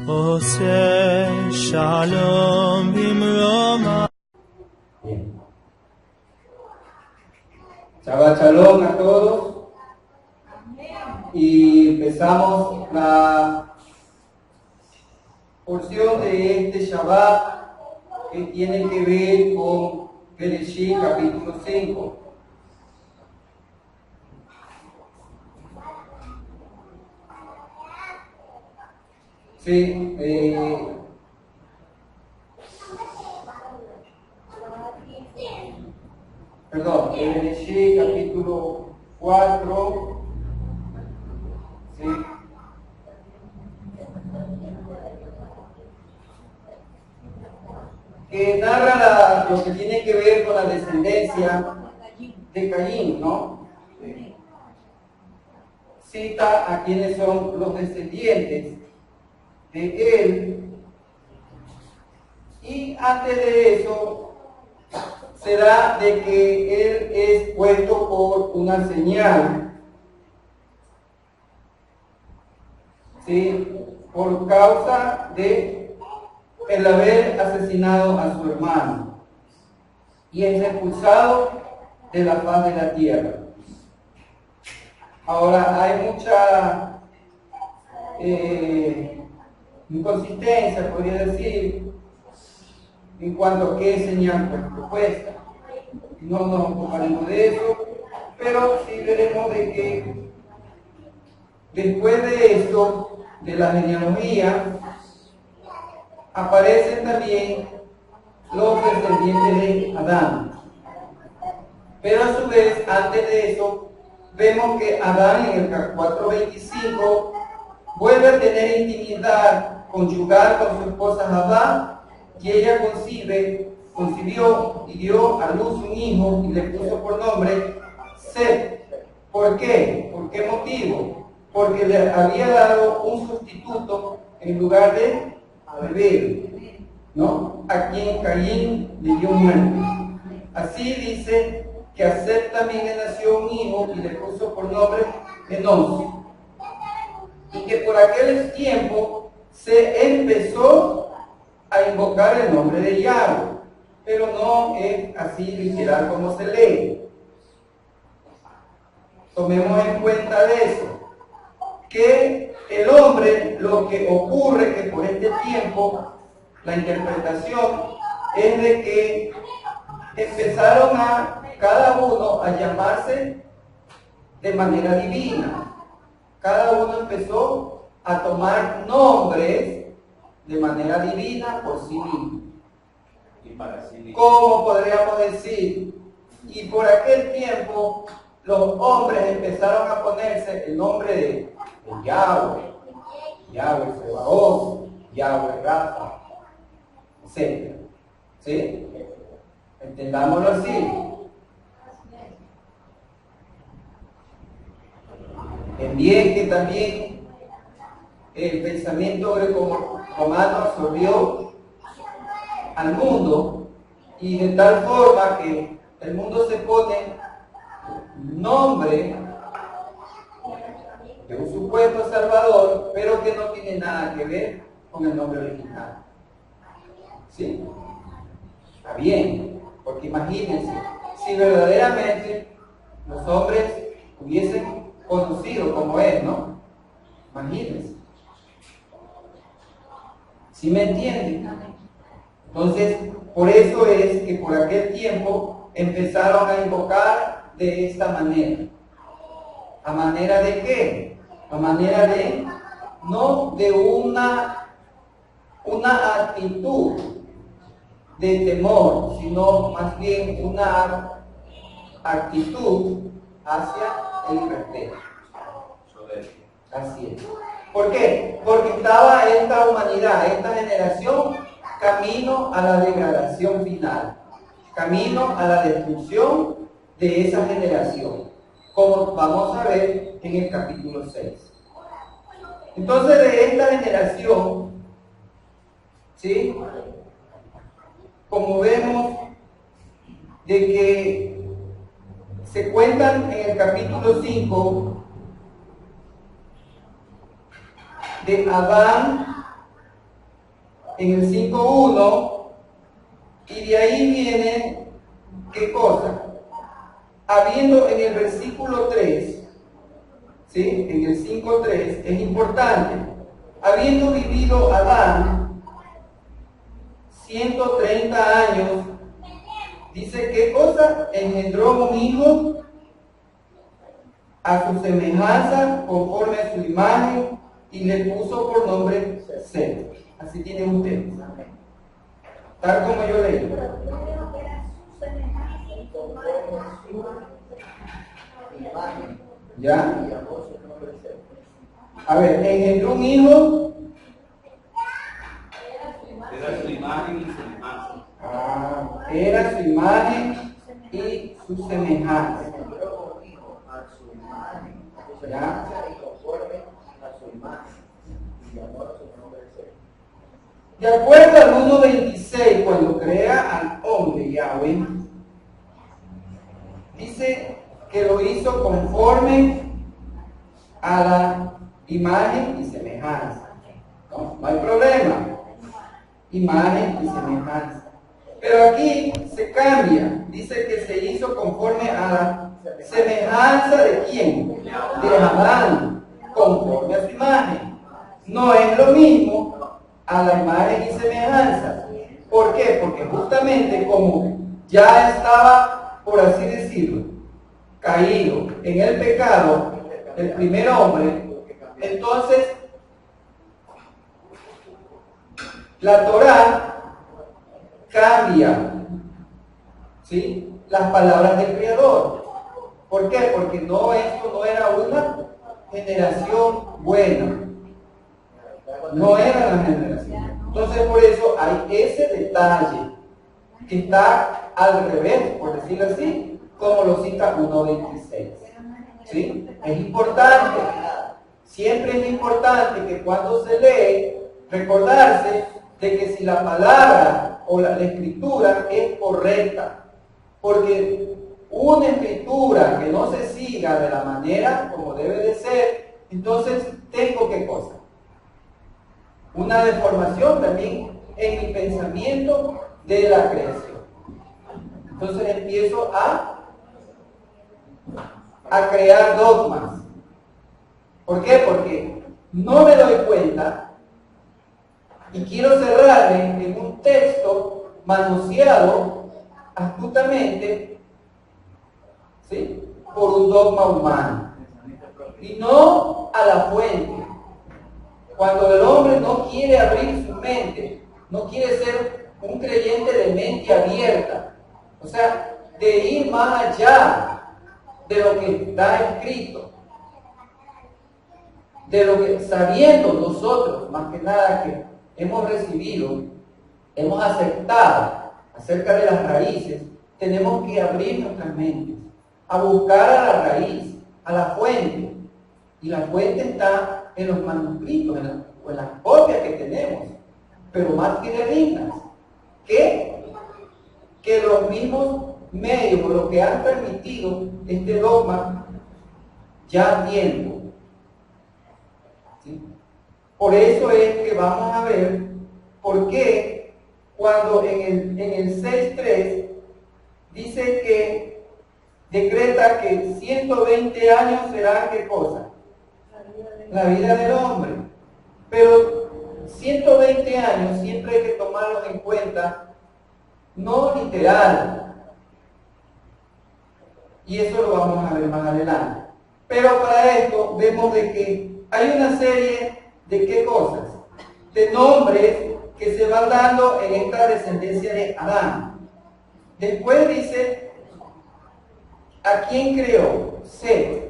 עושה שלום במרומה. Bien. Shabbat Shalom a todos. Y empezamos la porción de este Shabbat que tiene que ver con Bereshit capítulo 5. Sí, perdón, Bereshit capítulo 4, ¿sí? Que narra lo que tiene que ver con la descendencia de Caín, ¿no? Cita a quienes son los descendientes de él, y antes de eso se da de que él es puesto por una señal, ¿sí? Por causa de el haber asesinado a su hermano, y es expulsado de la faz de la tierra. Ahora hay mucha inconsistencia, podría decir, en cuanto a qué señal fue propuesta. No nos ocuparemos de eso, pero sí veremos de que después de esto, de la genealogía, aparecen también los descendientes de Adán. Pero a su vez, antes de eso, vemos que Adán en el 4:25 vuelve a tener intimidad conyugal con su esposa Jabá, y ella concibió y dio a luz un hijo y le puso por nombre Set. ¿Por qué? ¿Por qué motivo? Porque le había dado un sustituto en lugar de Abel, ¿no? A quien Caín le dio muerte. Así dice que a Set también le nació un hijo y le puso por nombre Enos. Y que por aquel tiempo se empezó a invocar el nombre de Yahweh, pero no es así literal como se lee. Tomemos en cuenta de eso, que el hombre, lo que ocurre que por este tiempo, la interpretación es de que empezaron a cada uno a llamarse de manera divina. Cada uno empezó a tomar nombres de manera divina por sí mismo. Y para sí mismo. ¿Cómo podríamos decir? Y por aquel tiempo los hombres empezaron a ponerse el nombre de Yahweh, Yahweh Sebaot, Yahweh Rafa, etc. ¿Sí? Entendámoslo así. Bien que también el pensamiento greco-romano absorbió al mundo, y de tal forma que el mundo se pone nombre de un supuesto salvador, pero que no tiene nada que ver con el nombre original. ¿Sí? Está bien, porque imagínense, si verdaderamente los hombres hubiesen conocido como es, ¿no? Imagínense. ¿Sí me entienden? Entonces, por eso es que por aquel tiempo empezaron a invocar de esta manera. ¿A manera de qué? A manera de, no de una actitud de temor, sino más bien una actitud hacia el respeto. Así es. ¿Por qué? Porque estaba esta humanidad, esta generación, camino a la degradación final, camino a la destrucción de esa generación, como vamos a ver en el capítulo 6. Entonces, de esta generación, ¿sí? Como vemos, de que se cuentan en el capítulo 5 de Adán en el 5.1, y de ahí viene, ¿qué cosa? Habiendo en el versículo 3, ¿sí? En el 5.3, es importante, habiendo vivido Adán 130 años, dice, ¿qué cosa? Engendró un hijo a su semejanza, conforme a su imagen, y le puso por nombre Set. Así tienen ustedes. Tal como yo leí. ¿Ya? A ver, engendró un hijo. Era su imagen y semejanza. Era su imagen y su semejanza. ¿Ya? De acuerdo al 1.26, cuando crea al hombre Yahweh, dice que lo hizo conforme a la imagen y semejanza. No hay problema. Imagen y semejanza. Pero aquí se cambia. Dice que se hizo conforme a la semejanza de quién? De Adán. Conforme a su imagen. No es lo mismo a la imagen y semejanza. ¿Por qué? Porque justamente como ya estaba, por así decirlo, caído en el pecado del primer hombre, entonces la Torá cambia, ¿sí?, las palabras del Creador. ¿Por qué? Porque esto no era una generación buena. No era la generación. Entonces por eso hay ese detalle que está al revés, por decirlo así, como lo cita 1.26. ¿Sí? Es importante, siempre es importante que cuando se lee, recordarse de que si la palabra o la escritura es correcta, porque una escritura que no se siga de la manera como debe de ser, entonces tengo ¿qué cosa? Una deformación también en mi pensamiento de la creación. Entonces empiezo a crear dogmas. ¿Por qué? Porque no me doy cuenta y quiero cerrarme en un texto manoseado astutamente, ¿sí?, por un dogma humano y no a la fuente. Cuando el hombre no quiere abrir su mente, no quiere ser un creyente de mente abierta, o sea, de ir más allá de lo que está escrito, de lo que, sabiendo nosotros, más que nada, que hemos recibido, hemos aceptado acerca de las raíces, tenemos que abrir nuestras mentes, a buscar a la raíz, a la fuente. Y la fuente está en los manuscritos, o en las copias que tenemos, pero más fidedignas que los mismos medios o los que han transmitido este dogma ya a tiempo. ¿Sí? Por eso es que vamos a ver por qué cuando en el 6.3 dice que decreta que 120 años será ¿qué cosa? La vida del hombre. Pero 120 años siempre hay que tomarlos en cuenta, no literal. Y eso lo vamos a ver más adelante. Pero para esto vemos de que hay una serie de ¿qué cosas? De nombres que se van dando en esta descendencia de Adán. Después dice, ¿a quién creó? Set.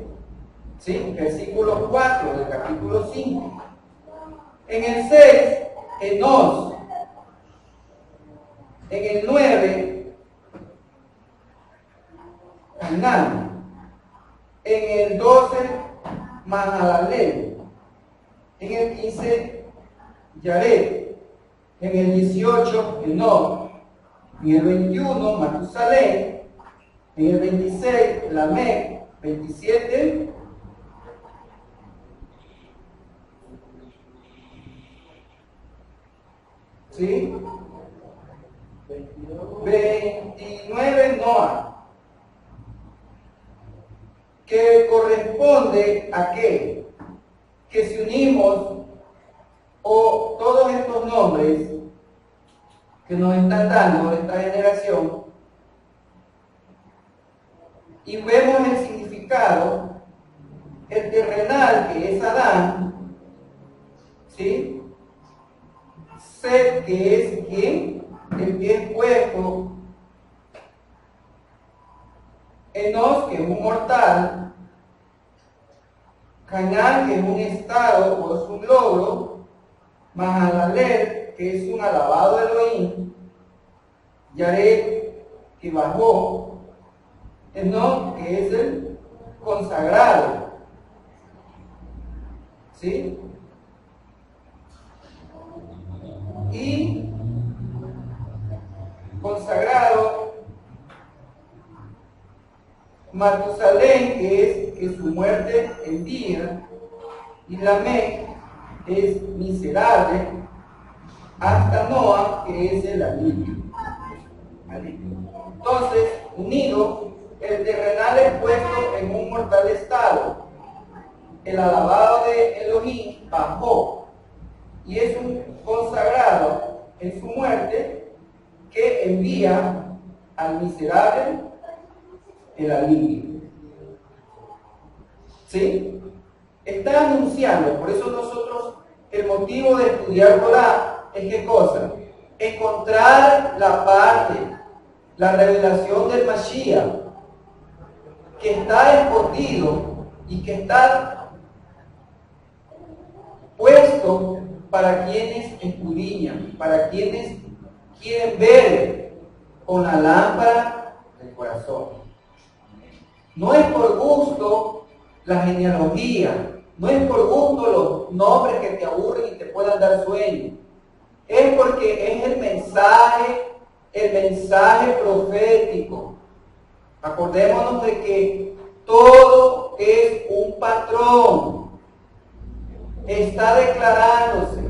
¿Sí? Versículo 4 del capítulo 5. En el 6, Enos. En el 9, Canaán. En el 12, Mahalalel. En el 15, Yared. En el 18, Enoch. En el 21, Matusalén. En el 26, Lamec. 27, ¿Sí? 29 Noa, que corresponde a qué? Que si unimos o todos estos nombres que nos están dando esta generación y vemos el significado, el terrenal que es Adán, ¿sí? Set, que es ¿quién? El que es puesto, Enos, que es un mortal, Canaán, que es un estado o es un logro, Mahalalel, que es un alabado de Elohim, Yared, que bajó, Enos, que es el consagrado, ¿sí? Y consagrado, Matusalén, que es que su muerte en día, y Lamec es miserable, hasta Noa, que es el alivio. Entonces, unido, el terrenal es puesto en un mortal estado, el alabado de Elohim bajó, y es un consagrado en su muerte que envía al miserable el alivio. ¿Sí? Está anunciando, por eso nosotros, el motivo de estudiar Torah es ¿qué cosa? Encontrar la parte, la revelación del Mashiach, que está escondido y que está puesto para quienes escudriñan, para quienes quieren ver con la lámpara del corazón. No es por gusto la genealogía, no es por gusto los nombres que te aburren y te puedan dar sueño. Es porque es el mensaje profético. Acordémonos de que todo es un patrón. Está declarándose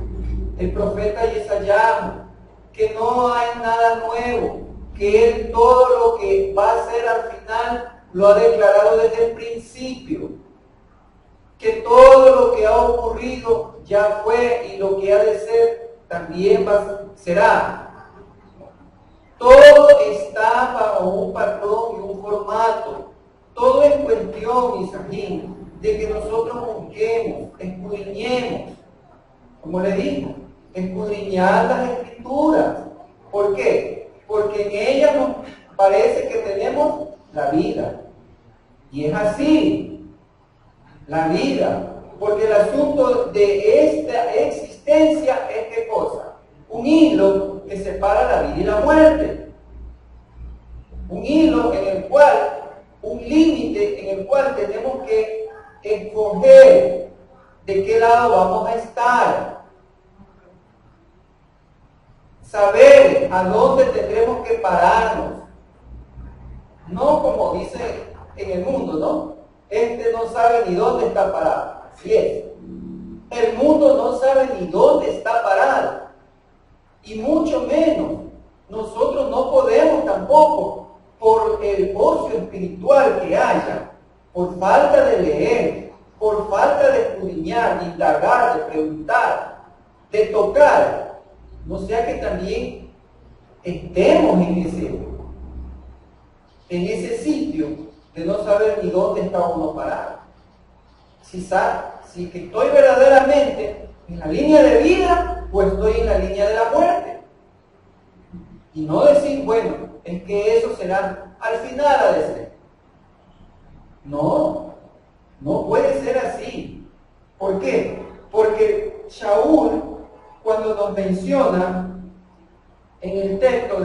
el profeta Yeshayahu que no hay nada nuevo, que él todo lo que va a hacer al final lo ha declarado desde el principio, que todo lo que ha ocurrido ya fue y lo que ha de ser también será. Todo está bajo un patrón y un formato. Todo es cuestión, Isaín, de que nosotros busquemos, escudriñemos, como le digo, escudriñar las escrituras. ¿Por qué? Porque en ellas nos parece que tenemos la vida. Y es así, la vida. Porque el asunto de esta existencia es ¿qué cosa? Un hilo que separa la vida y la muerte. Un hilo en el cual, un límite en el cual tenemos que escoger de qué lado vamos a estar. Saber a dónde tendremos que pararnos. No como dice en el mundo, ¿no? Este no sabe ni dónde está parado. Así es. El mundo no sabe ni dónde está parado. Y mucho menos, nosotros no podemos tampoco, por el ocio espiritual que haya, por falta de leer, por falta de escudriñar, de indagar, de preguntar, de tocar, no sea que también estemos en ese sitio de no saber ni dónde está uno parado. Si que estoy verdaderamente en la línea de vida o estoy en la línea de la muerte. Y no decir, bueno, es que eso será al final ha de ser. No puede ser así. ¿Por qué? Porque Shaul, cuando nos menciona en el texto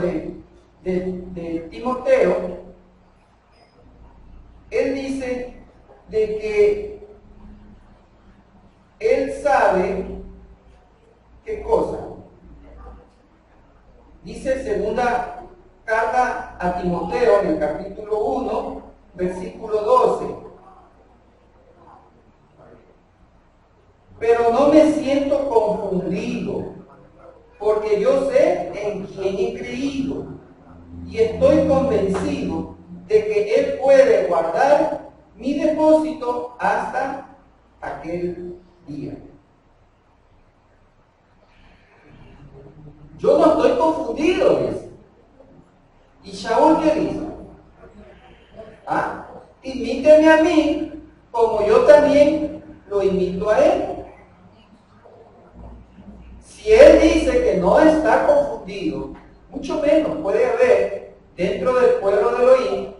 de Timoteo, él dice de que él sabe qué cosa. Dice segunda carta a Timoteo en el capítulo 1, versículo 12. Pero no me siento confundido porque yo sé en quién he creído y estoy convencido de que Él puede guardar mi depósito hasta aquel día. Yo no estoy confundido, dice. ¿Y Shaul qué dice? Imíteme a mí, como yo también lo imito a Él. Si Él dice que no está confundido, mucho menos puede haber dentro del pueblo de Elohim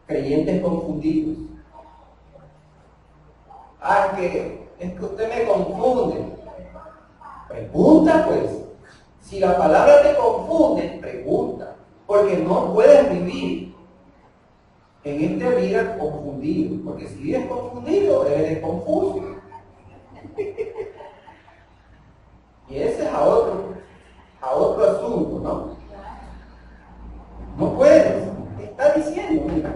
creyentes confundidos. Que es que usted me confunde. Pregunta pues. Si la palabra te confunde, pregunta. Porque no puedes vivir en esta vida confundido. Porque si vives confundido, eres confuso. Y ese es a otro asunto, ¿no? No puedes. Te está diciendo, mira,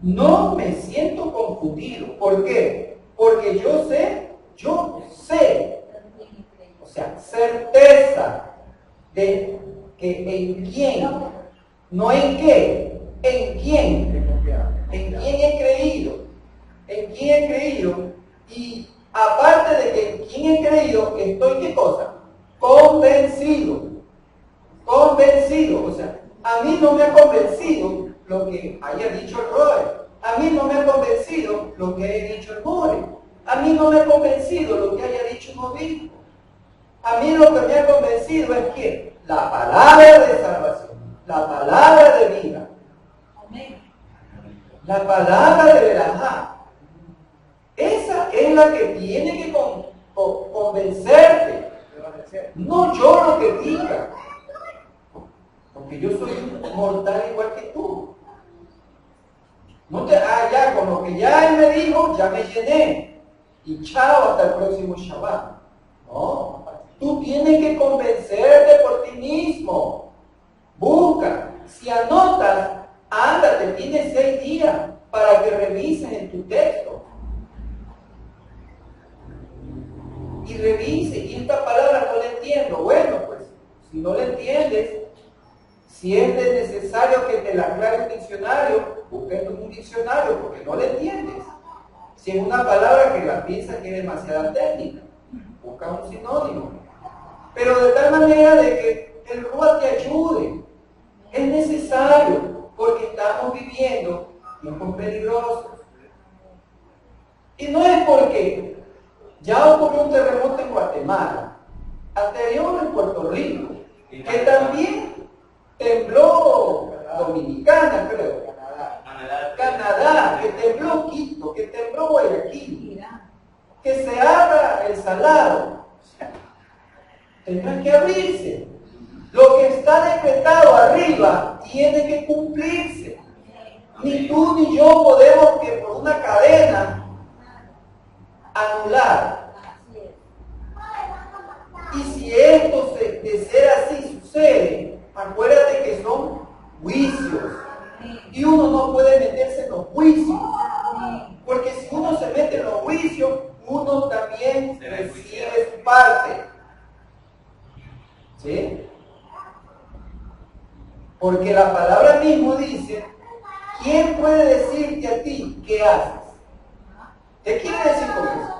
no me siento confundido. ¿Por qué? Porque yo sé, o sea, certeza de que en quién, no en qué, en quién he creído, y aparte de que en quién he creído, estoy ¿qué cosa? Convencido, o sea, a mí no me ha convencido lo que haya dicho el Robert, a mí no me ha convencido lo que haya dicho el More, a mí no me ha convencido lo que haya dicho un obispo. A mí lo que me ha convencido es que la palabra de salvación, la palabra de vida, la palabra de verajá, esa es la que tiene que convencerte. No yo lo que diga, porque yo soy un mortal igual que tú. No te, ya, con lo que ya él me dijo, ya me llené. Y chao, hasta el próximo Shabbat. No, tú tienes que convencerte por ti mismo. Busca. Si anotas, ándate, tienes 6 días para que revises en tu texto. Y revise, y esta palabra no la entiendo. Bueno, pues, si no la entiendes, si es necesario que te la aclare un diccionario, busca en un diccionario porque no la entiendes. Si es una palabra que la piensas que es demasiada técnica, busca un sinónimo. Pero de tal manera de que el Ruach te ayude. Es necesario porque estamos viviendo tiempos peligrosos. Y no es porque ya ocurrió un terremoto en Guatemala, anterior en Puerto Rico, que también tembló Dominicana, creo. Canadá, que tembló Quito, que tembló Guayaquil, que se abra el Salado. Tendrán que abrirse. Lo que está decretado arriba tiene que cumplirse. Ni tú ni yo podemos que por una cadena anular. Y si esto de ser así sucede, acuérdate que son juicios. Y uno no puede meterse en los juicios. Porque si uno se mete en los juicios, uno también recibe su parte. ¿Sí? Porque la palabra mismo dice, ¿quién puede decirte a ti qué haces? ¿Qué quiere decir con eso?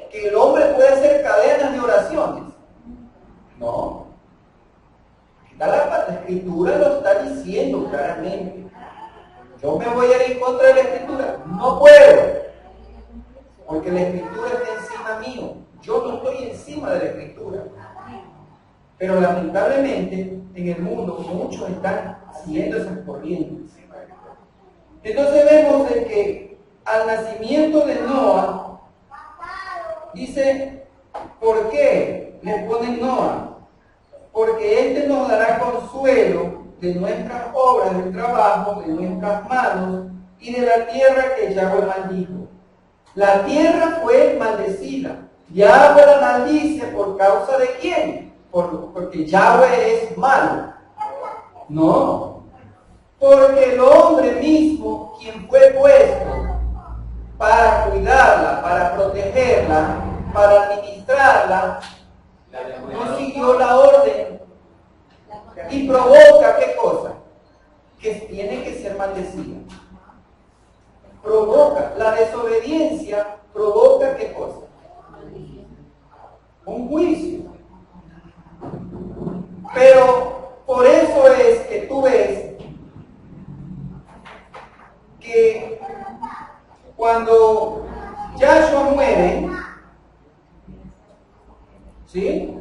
Que el hombre puede hacer cadenas de oraciones. No. La Escritura lo está diciendo claramente. Yo me voy a ir en contra de la Escritura. No puedo. Porque la Escritura está encima mío. Yo no estoy encima de la Escritura. Pero lamentablemente en el mundo muchos están siguiendo esas corrientes. Entonces vemos de que al nacimiento de Noah, dice, ¿por qué le ponen Noah? Porque éste nos dará consuelo de nuestras obras, del trabajo, de nuestras manos y de la tierra que Yahweh maldijo. La tierra fue maldecida. Yahweh la maldice por causa de quién? Porque Yahweh es malo. No. Porque el hombre mismo, quien fue puesto para cuidarla, para protegerla, para administrarla, usarla, no siguió la orden y provoca ¿qué cosa? Que tiene que ser maldecida. Provoca, la desobediencia provoca ¿qué cosa? Un juicio. Pero por eso es que tú ves que cuando Yahshua muere, ¿sí?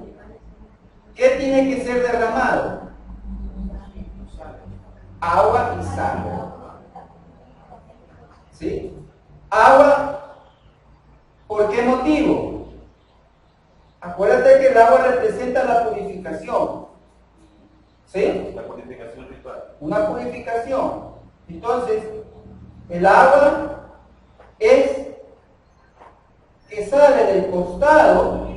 ¿Qué tiene que ser derramado? Agua y sangre. ¿Sí? Agua, ¿por qué motivo? Acuérdate que el agua representa la purificación. ¿Sí? La purificación ritual. Una purificación. Entonces, el agua es que sale del costado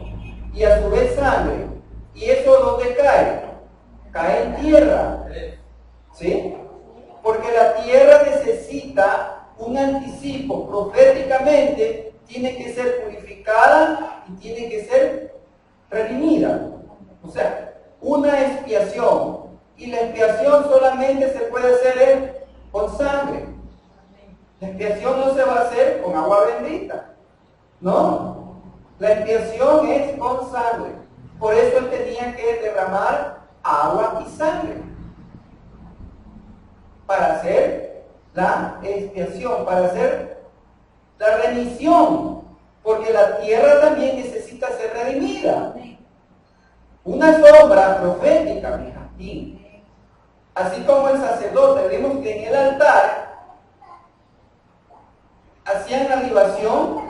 y a su vez sangre. ¿Y eso dónde cae? Cae en tierra. ¿Sí? Porque la tierra necesita un anticipo. Proféticamente tiene que ser purificada y tiene que ser redimida. O sea, una expiación. Y la expiación solamente se puede hacer con sangre. La expiación no se va a hacer con agua bendita. No. La expiación es con sangre. Por eso él tenía que derramar agua y sangre. Para hacer la expiación, para hacer la remisión. Porque la tierra también necesita ser redimida. Una sombra profética, mi jardín. Así como el sacerdote, vemos que en el altar hacían la libación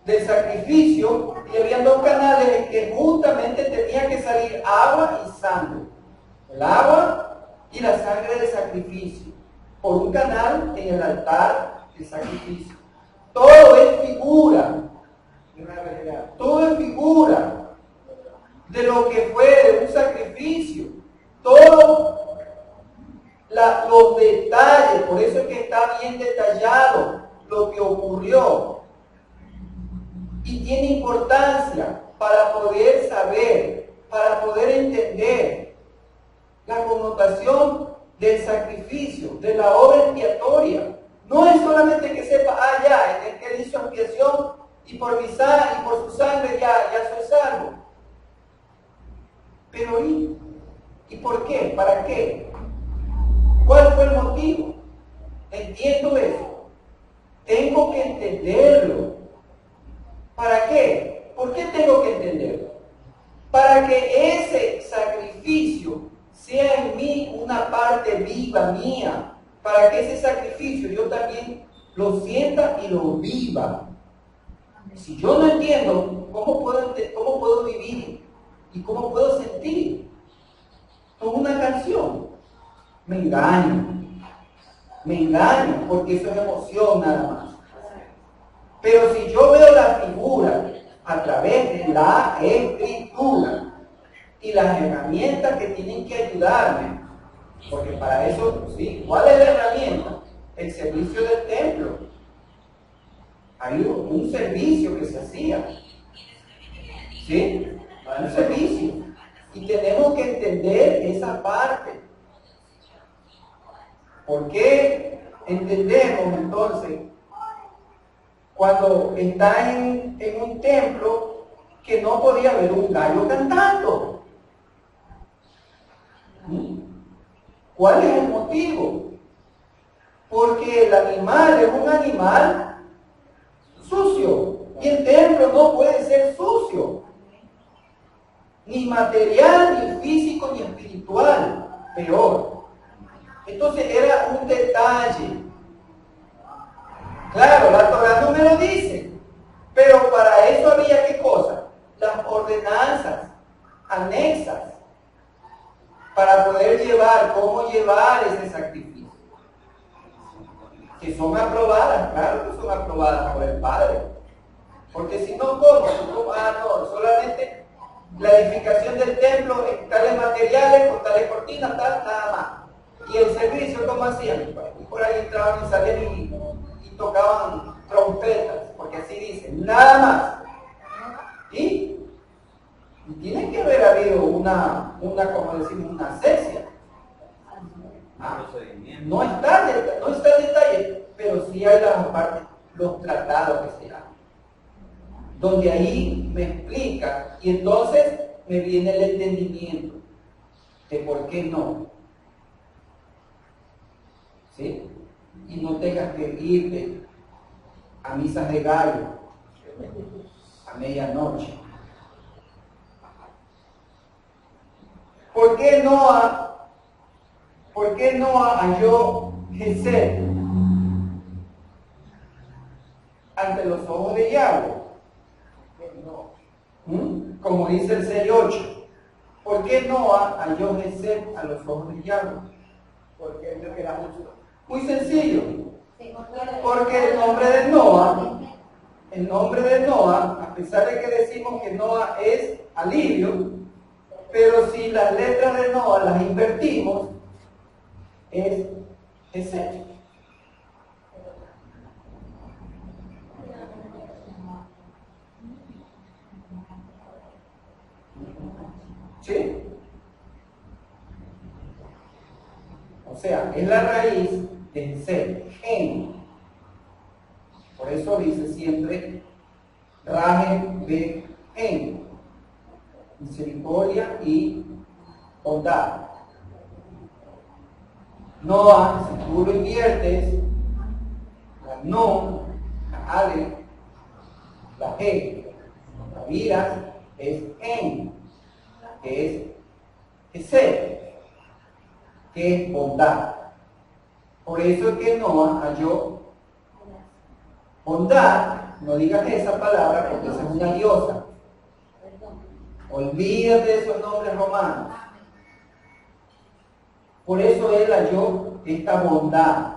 del sacrificio y había dos canales en que justamente tenía que salir agua y sangre. El agua y la sangre de sacrificio. Por un canal en el altar de sacrificio. Todo es figura. Todo es figura de lo que fue de un sacrificio. Todos los detalles, por eso es que está bien detallado lo que ocurrió. Y tiene importancia para poder saber, para poder entender la connotación del sacrificio, de la obra expiatoria. No es solamente que sepa, ya, en el que hizo expiación y por mi sangre y por su sangre ya soy salvo. Pero ¿y por qué? ¿Para qué? ¿Cuál fue el motivo? Entiendo eso. Tengo que entenderlo. ¿Para qué? ¿Por qué tengo que entenderlo? Para que ese sacrificio sea en mí una parte viva mía. Para que ese sacrificio yo también lo sienta y lo viva. Si yo no entiendo, ¿cómo puedo vivir? ¿Y cómo puedo sentir? Con una canción. Me engaño, porque eso es emoción nada más. Pero si yo veo la figura a través de la escritura y las herramientas que tienen que ayudarme, porque para eso, sí, ¿cuál es la herramienta? El servicio del templo. Hay un servicio que se hacía, ¿sí? Un servicio. Y tenemos que entender esa parte. ¿Por qué entendemos entonces cuando está en un templo que no podía haber un gallo cantando? ¿Cuál es el motivo? Porque el animal es un animal sucio y el templo no puede ser sucio, ni material, ni físico, ni espiritual, peor. Entonces era un detalle. Claro, la Torah no me lo dice, pero para eso había ¿qué cosa? Las ordenanzas anexas para poder llevar, cómo llevar ese sacrificio. Que son aprobadas, claro que son aprobadas por el Padre. Porque si no, ¿cómo? No, solamente la edificación del templo en tales materiales, con tales cortinas, nada más. Y el servicio, ¿cómo hacían? Y por ahí entraban y salían y tocaban trompetas, porque así dicen, nada más. ¿Y Y tiene que haber habido como decimos, una cesia. Procedimiento. No está en detalle, pero sí hay las partes, los tratados que se llaman, donde ahí me explica, y entonces me viene el entendimiento de por qué no. ¿Sí? Y no tengas que irte a misas de gallo a medianoche. ¿Por qué Noa halló Gesed ante los ojos de Yahweh? Como dice el 6:8. ¿Por qué Noa halló Gesed a los ojos de Yahweh? Porque él era justo. Muy sencillo. Porque el nombre de Noa, a pesar de que decimos que Noa es alivio, pero si las letras de Noa las invertimos, es Gesed. ¿Sí? O sea, es la raíz de ser, gen. Por eso dice siempre Rajem de gen, misericordia y bondad. Noa, si tú lo inviertes, la no, la ale, la he, la viras, es gen, que es ser, que es bondad. Por eso es que Noa halló bondad. No digas esa palabra porque esa es una diosa. Olvídate de esos nombres romanos. Por eso él halló esta bondad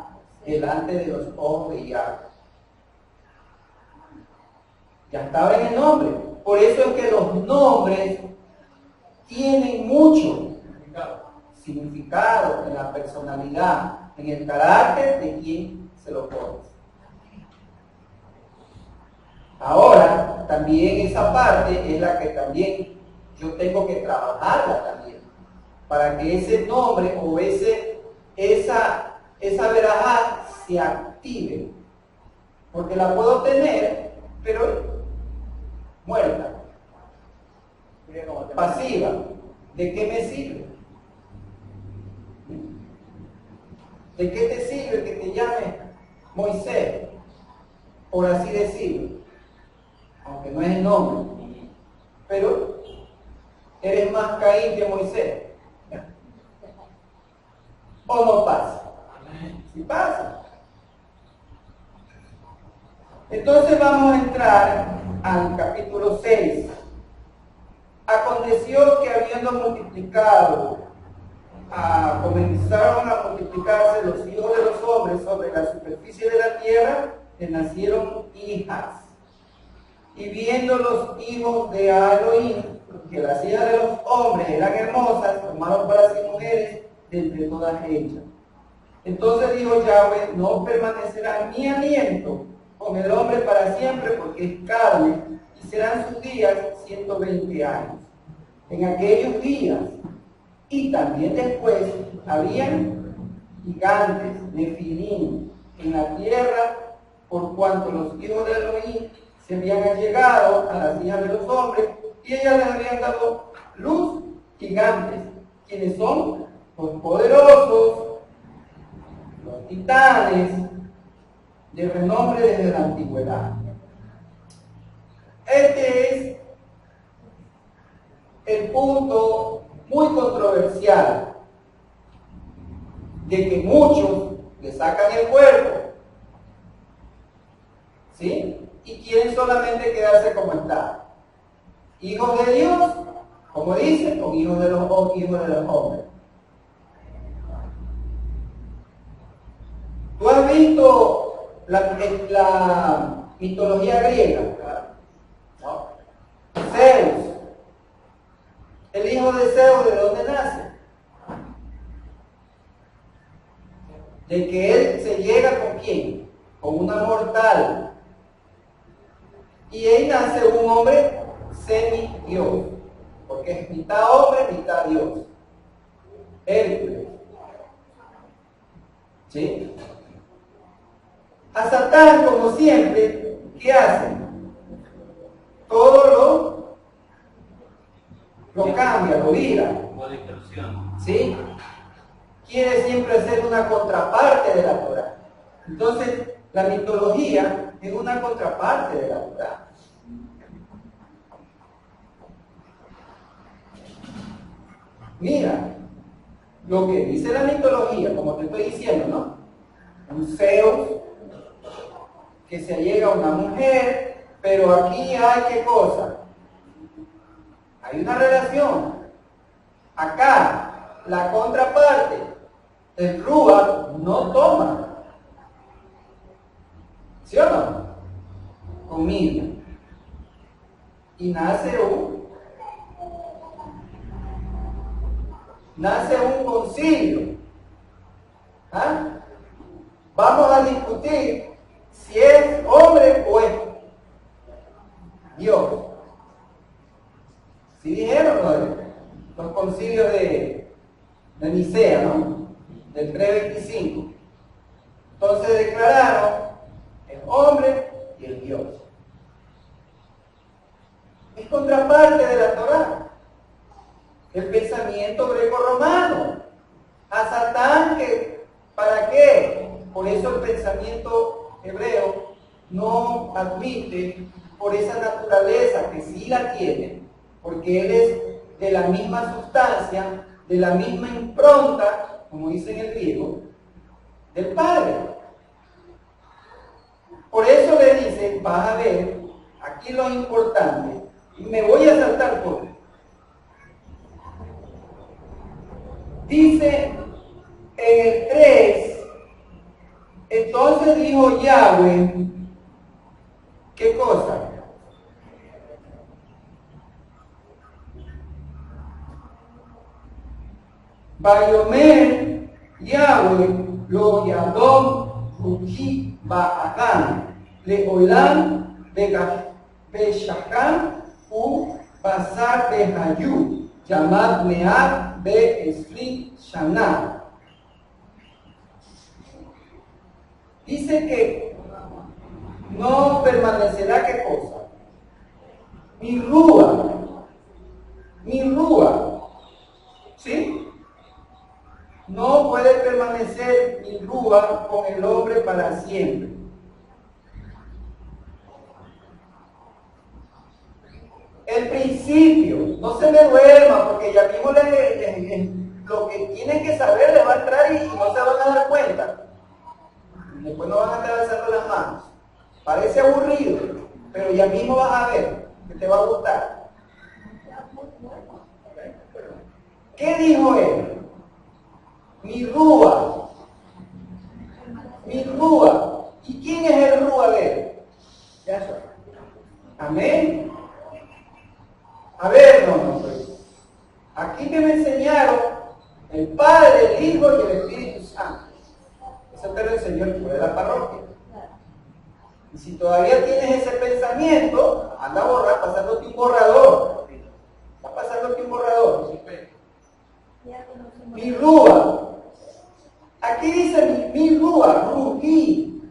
delante de los ojos de Yahweh. Ya estaba en el nombre. Por eso es que los nombres tienen mucho significado en la personalidad, en el carácter de quien se lo pone. Ahora, también esa parte es la que también yo tengo que trabajarla también, para que ese nombre o esa verajá se active. Porque la puedo tener, pero muerta, pasiva. ¿De qué me sirve? ¿De qué te sirve que te llame Moisés? Por así decirlo. Aunque no es el nombre. Pero eres más Caín que Moisés. ¿O no pasa? Sí pasa. Entonces vamos a entrar al capítulo 6. Aconteció que habiendo multiplicado, comenzaron a multiplicarse los hijos de los hombres sobre la superficie de la tierra, le nacieron hijas. Y viendo los hijos de Elohim, que las hijas de los hombres eran hermosas, tomaron para sí mujeres de entre todas ellas. Entonces dijo Yahweh: no permanecerá mi aliento con el hombre para siempre, porque es carne, y serán sus días 120 años. En aquellos días, y también después, habían gigantes, nefilim, en la tierra, por cuanto los hijos de Elohim se habían allegado a las hijas de los hombres, y ellas les habían dado luz gigantes, quienes son los poderosos, los titanes, de renombre desde la antigüedad. Este es el punto muy controversial, de que muchos le sacan el cuerpo, ¿sí? Y quieren solamente quedarse como está. Hijos de Dios, como dicen, o hijos de los hombres. ¿Tú has visto la mitología griega? ¿No? Zeus. El hijo de Zeus, ¿de dónde nace? De que él se llega con quién? Con una mortal. Y ahí nace un hombre semi-dios. porque es mitad hombre, mitad Dios. Hércules. ¿Sí? A Satán, como siempre, ¿qué hace? Todo lo cambia, lo vira. O distorsión. ¿Sí? Quiere siempre ser una contraparte de la Torah. Entonces, la mitología es una contraparte de la Torah. Mira, lo que dice la mitología, como te estoy diciendo, ¿no? Un Zeus que se allega a una mujer, pero aquí hay ¿qué cosa? Hay una relación. Acá, la contraparte, el Ruach no toma. ¿Sí o no? Comida. Y nace un concilio. ¿Ah? Vamos a discutir si es hombre o es Dios. ¿Sí dijeron los concilios de Nicea, ¿no? Del 325. Entonces declararon el hombre y el Dios. Es contraparte de la Torá. El pensamiento greco-romano. A Satán, ¿para qué? Por eso el pensamiento hebreo no admite por esa naturaleza que sí la tiene, porque él es de la misma sustancia, de la misma impronta, como dice en el griego, del Padre. Por eso le dice, vas a ver, aquí lo importante, y me voy a saltar por. Dice en el 3, entonces dijo Yahweh, ¿qué cosa? Bayomer Yahweh lo yadom ruki ba'akan leolam beshacham u basar behayu llamad meat be esri shana. Dice que no permanecerá ¿qué cosa? Mi rúa, ¿sí? No puede permanecer mi rúa con el hombre para siempre. El principio, no se me duerma, porque ya mismo lo que tienen que saber le va a entrar y no se van a dar cuenta. Después no van a estar alzando las manos. Parece aburrido, pero ya mismo vas a ver que te va a gustar. ¿Qué dijo él? Mi rúa. ¿Y quién es el rúa de él? Yahshua. Amén. A ver, pues. Aquí que me enseñaron el Padre, el Hijo y el Espíritu Santo. Eso te lo enseñó el cura de la parroquia. Y si todavía tienes ese pensamiento, anda pasándote un borrador. Está pasándote un borrador. Mi rúa. Aquí dice mi rúa, ruí.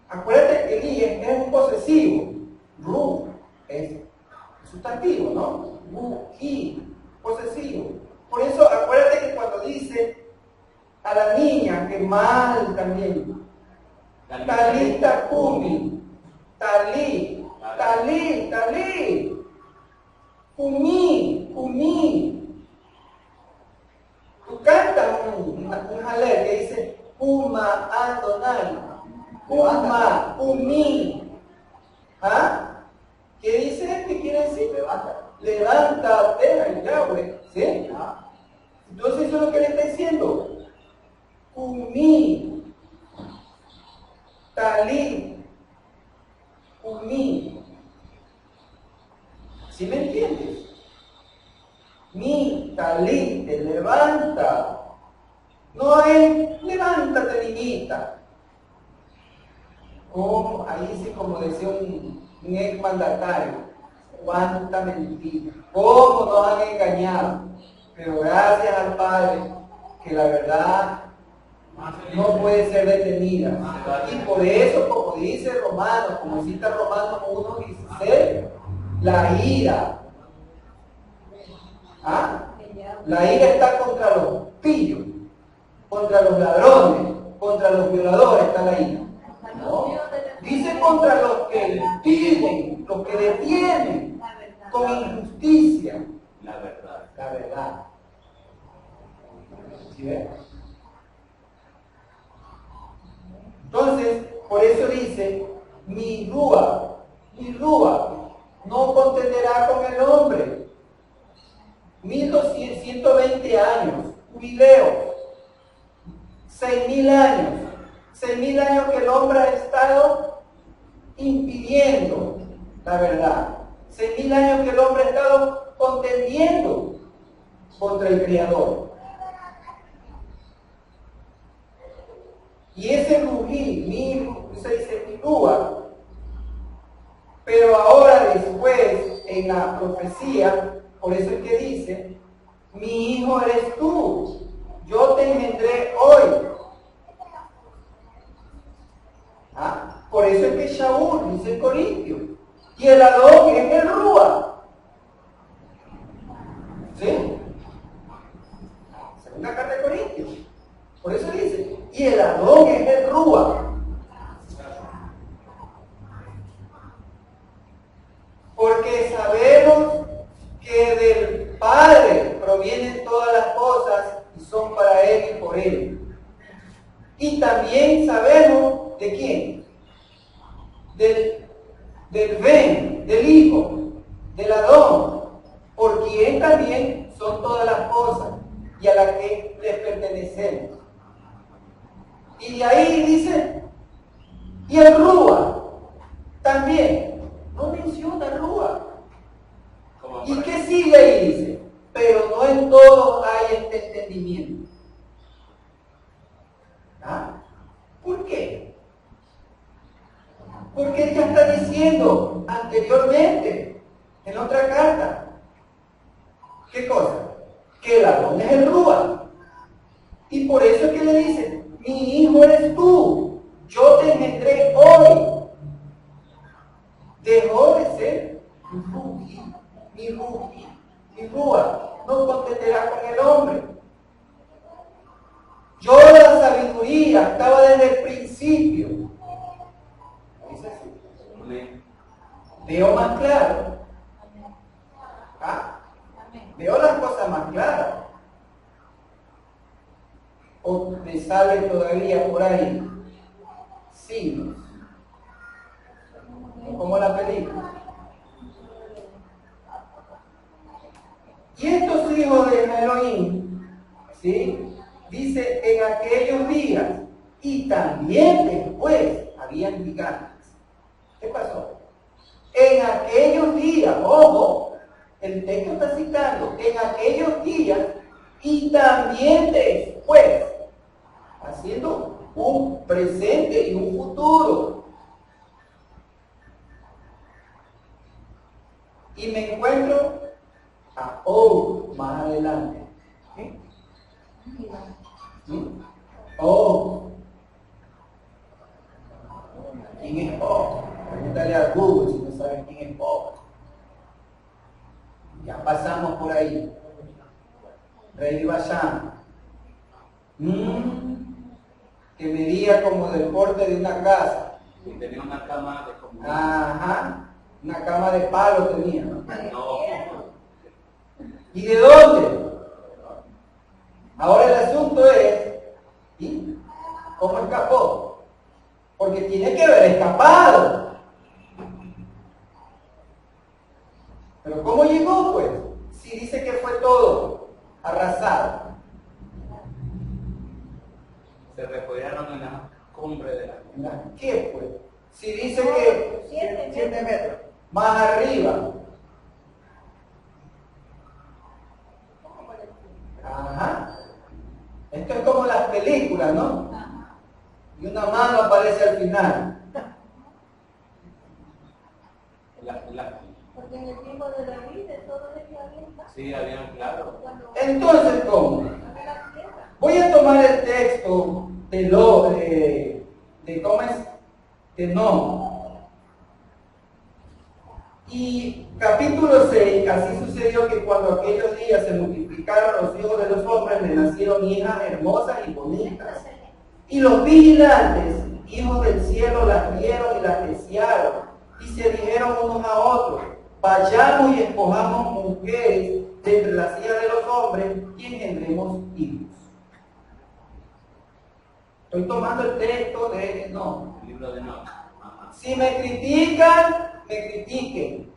Acuérdate que Eli es un posesivo. Ru es sustantivo, ¿no? Ruí, posesivo. Por eso acuérdate que cuando dice a la niña, que mal también, talita kumi, talí, kumi. Tú cantas un jalel que dice Uma Adonai, Umi. ¿Ah? ¿Qué dice? ¿Qué quiere decir? Levántate, Yahweh. ¿Sí? Entonces eso es lo que le está diciendo. Umi, talí, Umi. ¿Sí me entiendes? Mi talí, te levanta. No es levántate, niñita. Como, ahí sí, como decía un ex mandatario, cuánta mentira, cómo nos han engañado. Pero gracias al Padre, que la verdad no puede ser detenida. Y por eso, como dice Romanos, como cita Romanos 1:16, la ira. ¿Ah? La ira está contra los pillos, contra los ladrones, contra los violadores está la ira. No. Dice contra los que piden, los que detienen con injusticia La verdad. la verdad. ¿Sí ves? Entonces, por eso dice, mi rúa no contenderá con el hombre. 120 años, jubileo, 6.000 años. 6.000 años que el hombre ha estado impidiendo la verdad. 6.000 años que el hombre ha estado contendiendo contra el Creador. Y ese rugir, se dice mi rúa, pero ahora después en la profecía, por eso es que dice, mi hijo eres tú, yo te engendré hoy. ¿Ah? Por eso es que Shaul, dice el Corintio, y el Adón es el Rúa. ¿Sí? Segunda carta de Corintios. Por eso dice, y el Adón es el Rúa. Porque sabemos que del Padre provienen todas las cosas y son para Él y por Él. Y también sabemos de quién, del Ben, del Hijo, del Adón, por quien también son todas las cosas y a las que les pertenecemos. Y de ahí dice, y el Rúa también, no menciona el Rúa. ¿Y qué sigue ahí? Dice, pero no en todos hay este entendimiento. ¿Ah? ¿Por qué? Porque él ya está diciendo anteriormente, en otra carta, ¿qué cosa? Que el Adón es el Rúa. Y por eso es que le dice, mi hijo eres tú, yo te engendré hoy. Dejó de ser mi Rúa, no contenderá con el hombre. Yo la sabiduría estaba desde el principio. ¿Dice así? Veo más claro. ¿Ah? Veo las cosas más claras. O me sale todavía por ahí signos. Como la película. Y estos hijos de Elohim, ¿sí? Dice, en aquellos días, y también después, habían gigantes. ¿Qué pasó? En aquellos días, ojo, el texto está citando, en aquellos días, y también después, haciendo un presente y un futuro. Y me encuentro a Og más adelante. ¿Sí? ¿Sí? Og. ¿Quién es Og? Pregúntale a Google si no saben quién es Og. Ya pasamos por ahí. Rey de Basán. Que medía como del porte de una casa. Y tenía una cama de como... Ajá. Una cama de palo tenía, ¿no? No. ¿Y de dónde? Ahora el asunto es, ¿y cómo escapó? Porque tiene que haber escapado. Pero ¿cómo llegó, pues? Si dice que fue todo arrasado. Se refugiaron en la cumbre de la... ¿Qué, pues? Si dice que 7 metros más arriba. Ajá. Esto es como las películas, ¿no? Y una mano aparece al final. Porque en el tiempo Sí, habían claro. Entonces, ¿cómo? Voy a tomar el texto de ¿cómo es? De No. Y capítulo 6, así sucedió que cuando aquellos días se multiplicaron los hijos de los hombres, le nacieron hijas hermosas y bonitas. Y los vigilantes, hijos del cielo, las vieron y las desearon. Y se dijeron unos a otros, vayamos y escojamos mujeres de entre las hijas de los hombres y engendremos hijos. Estoy tomando el texto de No. El libro de No. Si me critican, me critiquen.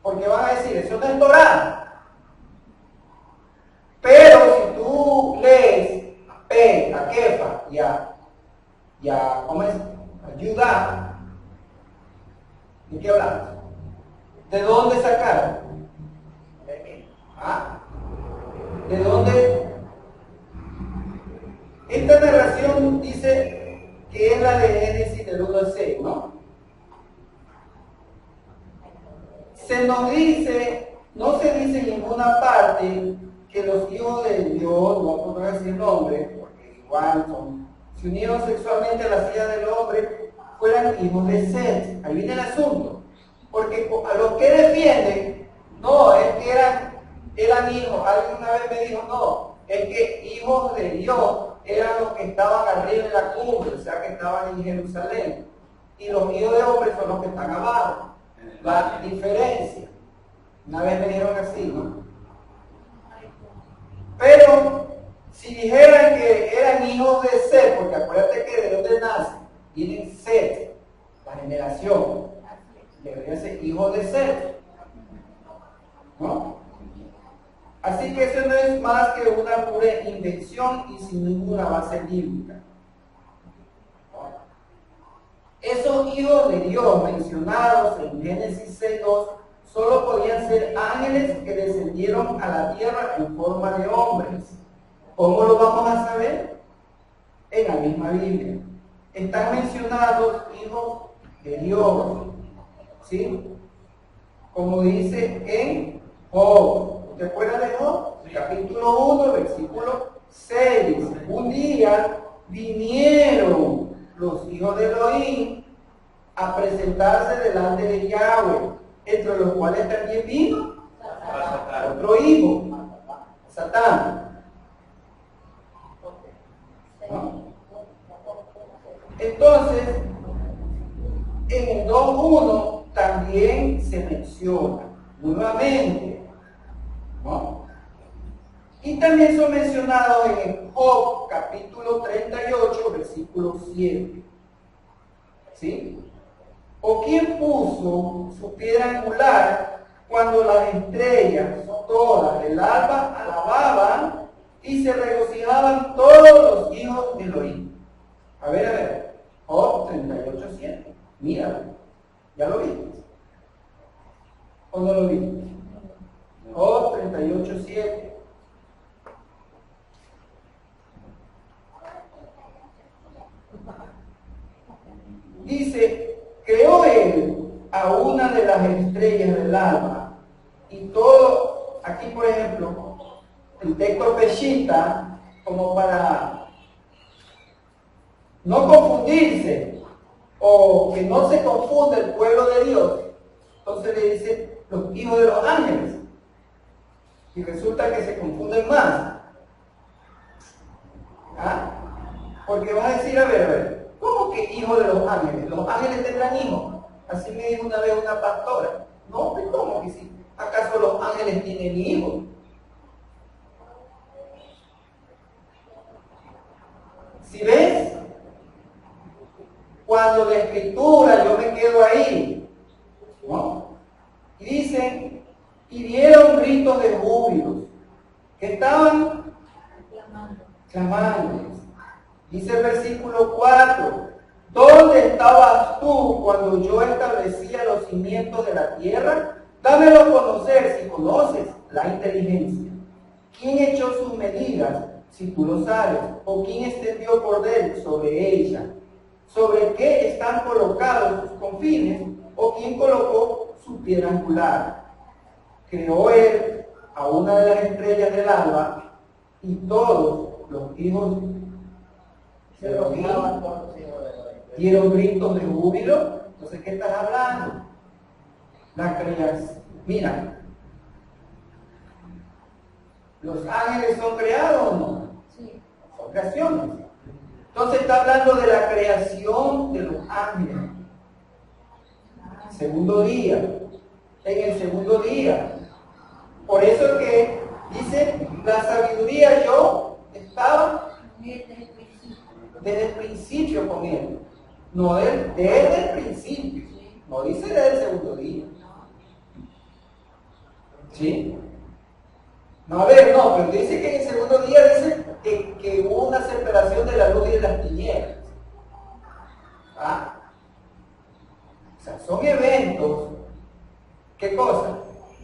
Porque van a decir, eso no es Torá. Pero si tú lees a P, a Kefa y a ¿cómo es? A Judá, ¿de qué hablamos? ¿De dónde sacaron? ¿Ah? ¿De dónde? Esta narración dice que es la de Génesis del 1 al 6, ¿no? Se nos dice, no se dice en ninguna parte que los hijos de Dios, no podrán decir nombre, porque igual se unieron sexualmente a las hijas del hombre, fueran hijos de Set. Ahí viene el asunto. Porque a los que defienden, no, es que eran hijos. Alguien una vez me dijo, no, es que hijos de Dios eran los que estaban arriba en la cumbre, o sea que estaban en Jerusalén. Y los hijos de hombres son los que están abajo. La diferencia. Una vez me dijeron así, ¿no? Pero si dijeran que eran hijos de Set, porque acuérdate que de dónde nacen, vienen Set, la generación, debería ser hijos de Set, ¿no? Así que eso no es más que una pura invención y sin ninguna base bíblica. Esos hijos de Dios mencionados en Génesis 6:2 solo podían ser ángeles que descendieron a la tierra en forma de hombres. ¿Cómo lo vamos a saber? En la misma Biblia. Están mencionados hijos de Dios, ¿sí? Como dice en Job. ¿Te acuerdas de Job? Capítulo 1, versículo 6. Un día vinieron los hijos de Elohim a presentarse delante de Yahweh, entre los cuales también vino otro hijo, Satán. ¿No? Entonces, en el 2:1 también se menciona nuevamente, ¿no? Y también son mencionados en Job, capítulo 38, versículo 7. ¿Sí? ¿O quién puso su piedra angular cuando las estrellas todas del alba alababan y se regocijaban todos los hijos de Elohim? A ver, Job 38, 7. Míralo. ¿Ya lo viste? ¿O no lo viste? Job 38, 7. Dice, creó él a una de las estrellas del alba y todo, aquí por ejemplo, el texto Peshita, como para no confundirse o que no se confunda el pueblo de Dios, entonces le dice los hijos de los ángeles y resulta que se confunden más. ¿Ah? Porque vas a decir, a ver, ¿cómo que hijo de los ángeles? ¿Los ángeles tendrán hijos? Así me dijo una vez una pastora. No, ¿cómo que sí? ¿Acaso los ángeles tienen hijos? ¿Sí ves? Cuando la escritura, yo me quedo ahí, ¿no? Y dicen, y dieron gritos de júbilo, que estaban clamando. Dice el versículo 4, ¿dónde estabas tú cuando yo establecía los cimientos de la tierra? Dámelo a conocer si conoces la inteligencia. ¿Quién echó sus medidas si tú lo sabes? ¿O quién extendió cordel sobre ella? ¿Sobre qué están colocados sus confines? ¿O quién colocó su piedra angular? creó él a una de las estrellas del alba y todos los hijos Se lo daban todos los hijos de Elohim. dieron gritos de júbilo. Entonces, ¿qué estás hablando? La creación. Mira, ¿los ángeles son creados o no? Sí. Son creaciones. Entonces está hablando de la creación de los ángeles. Segundo día. En el segundo día. Por eso es que dice, la sabiduría yo estaba desde el principio con él. No desde el principio. No dice desde el segundo día. ¿Sí? No, a ver, no, pero dice que en el segundo día dice que hubo una separación de la luz y de las tinieblas. ¿Ah? O sea, son eventos. ¿Qué cosa?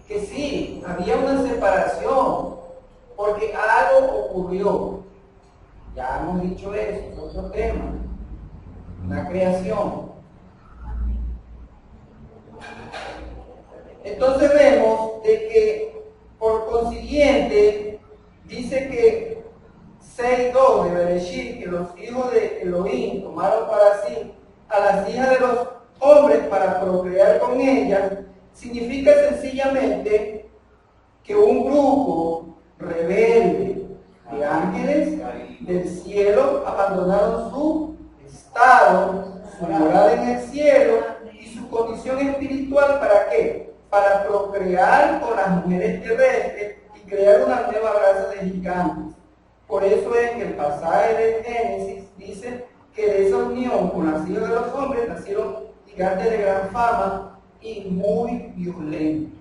Que sí, había una separación, porque algo ocurrió. Ya hemos dicho eso, es otro tema. Una creación. Entonces vemos de que, por consiguiente, dice que 6:2 de Bereshit, que los hijos de Elohim tomaron para sí a las hijas de los hombres para procrear con ellas, significa sencillamente que un grupo rebelde de ángeles del cielo abandonaron su estado, su morada en el cielo y su condición espiritual. ¿Para qué? Para procrear con las mujeres terrestres y crear una nueva raza de gigantes. Por eso es que el pasaje de Génesis dice que de esa unión con las hijas de los hombres nacieron gigantes de gran fama y muy violentos.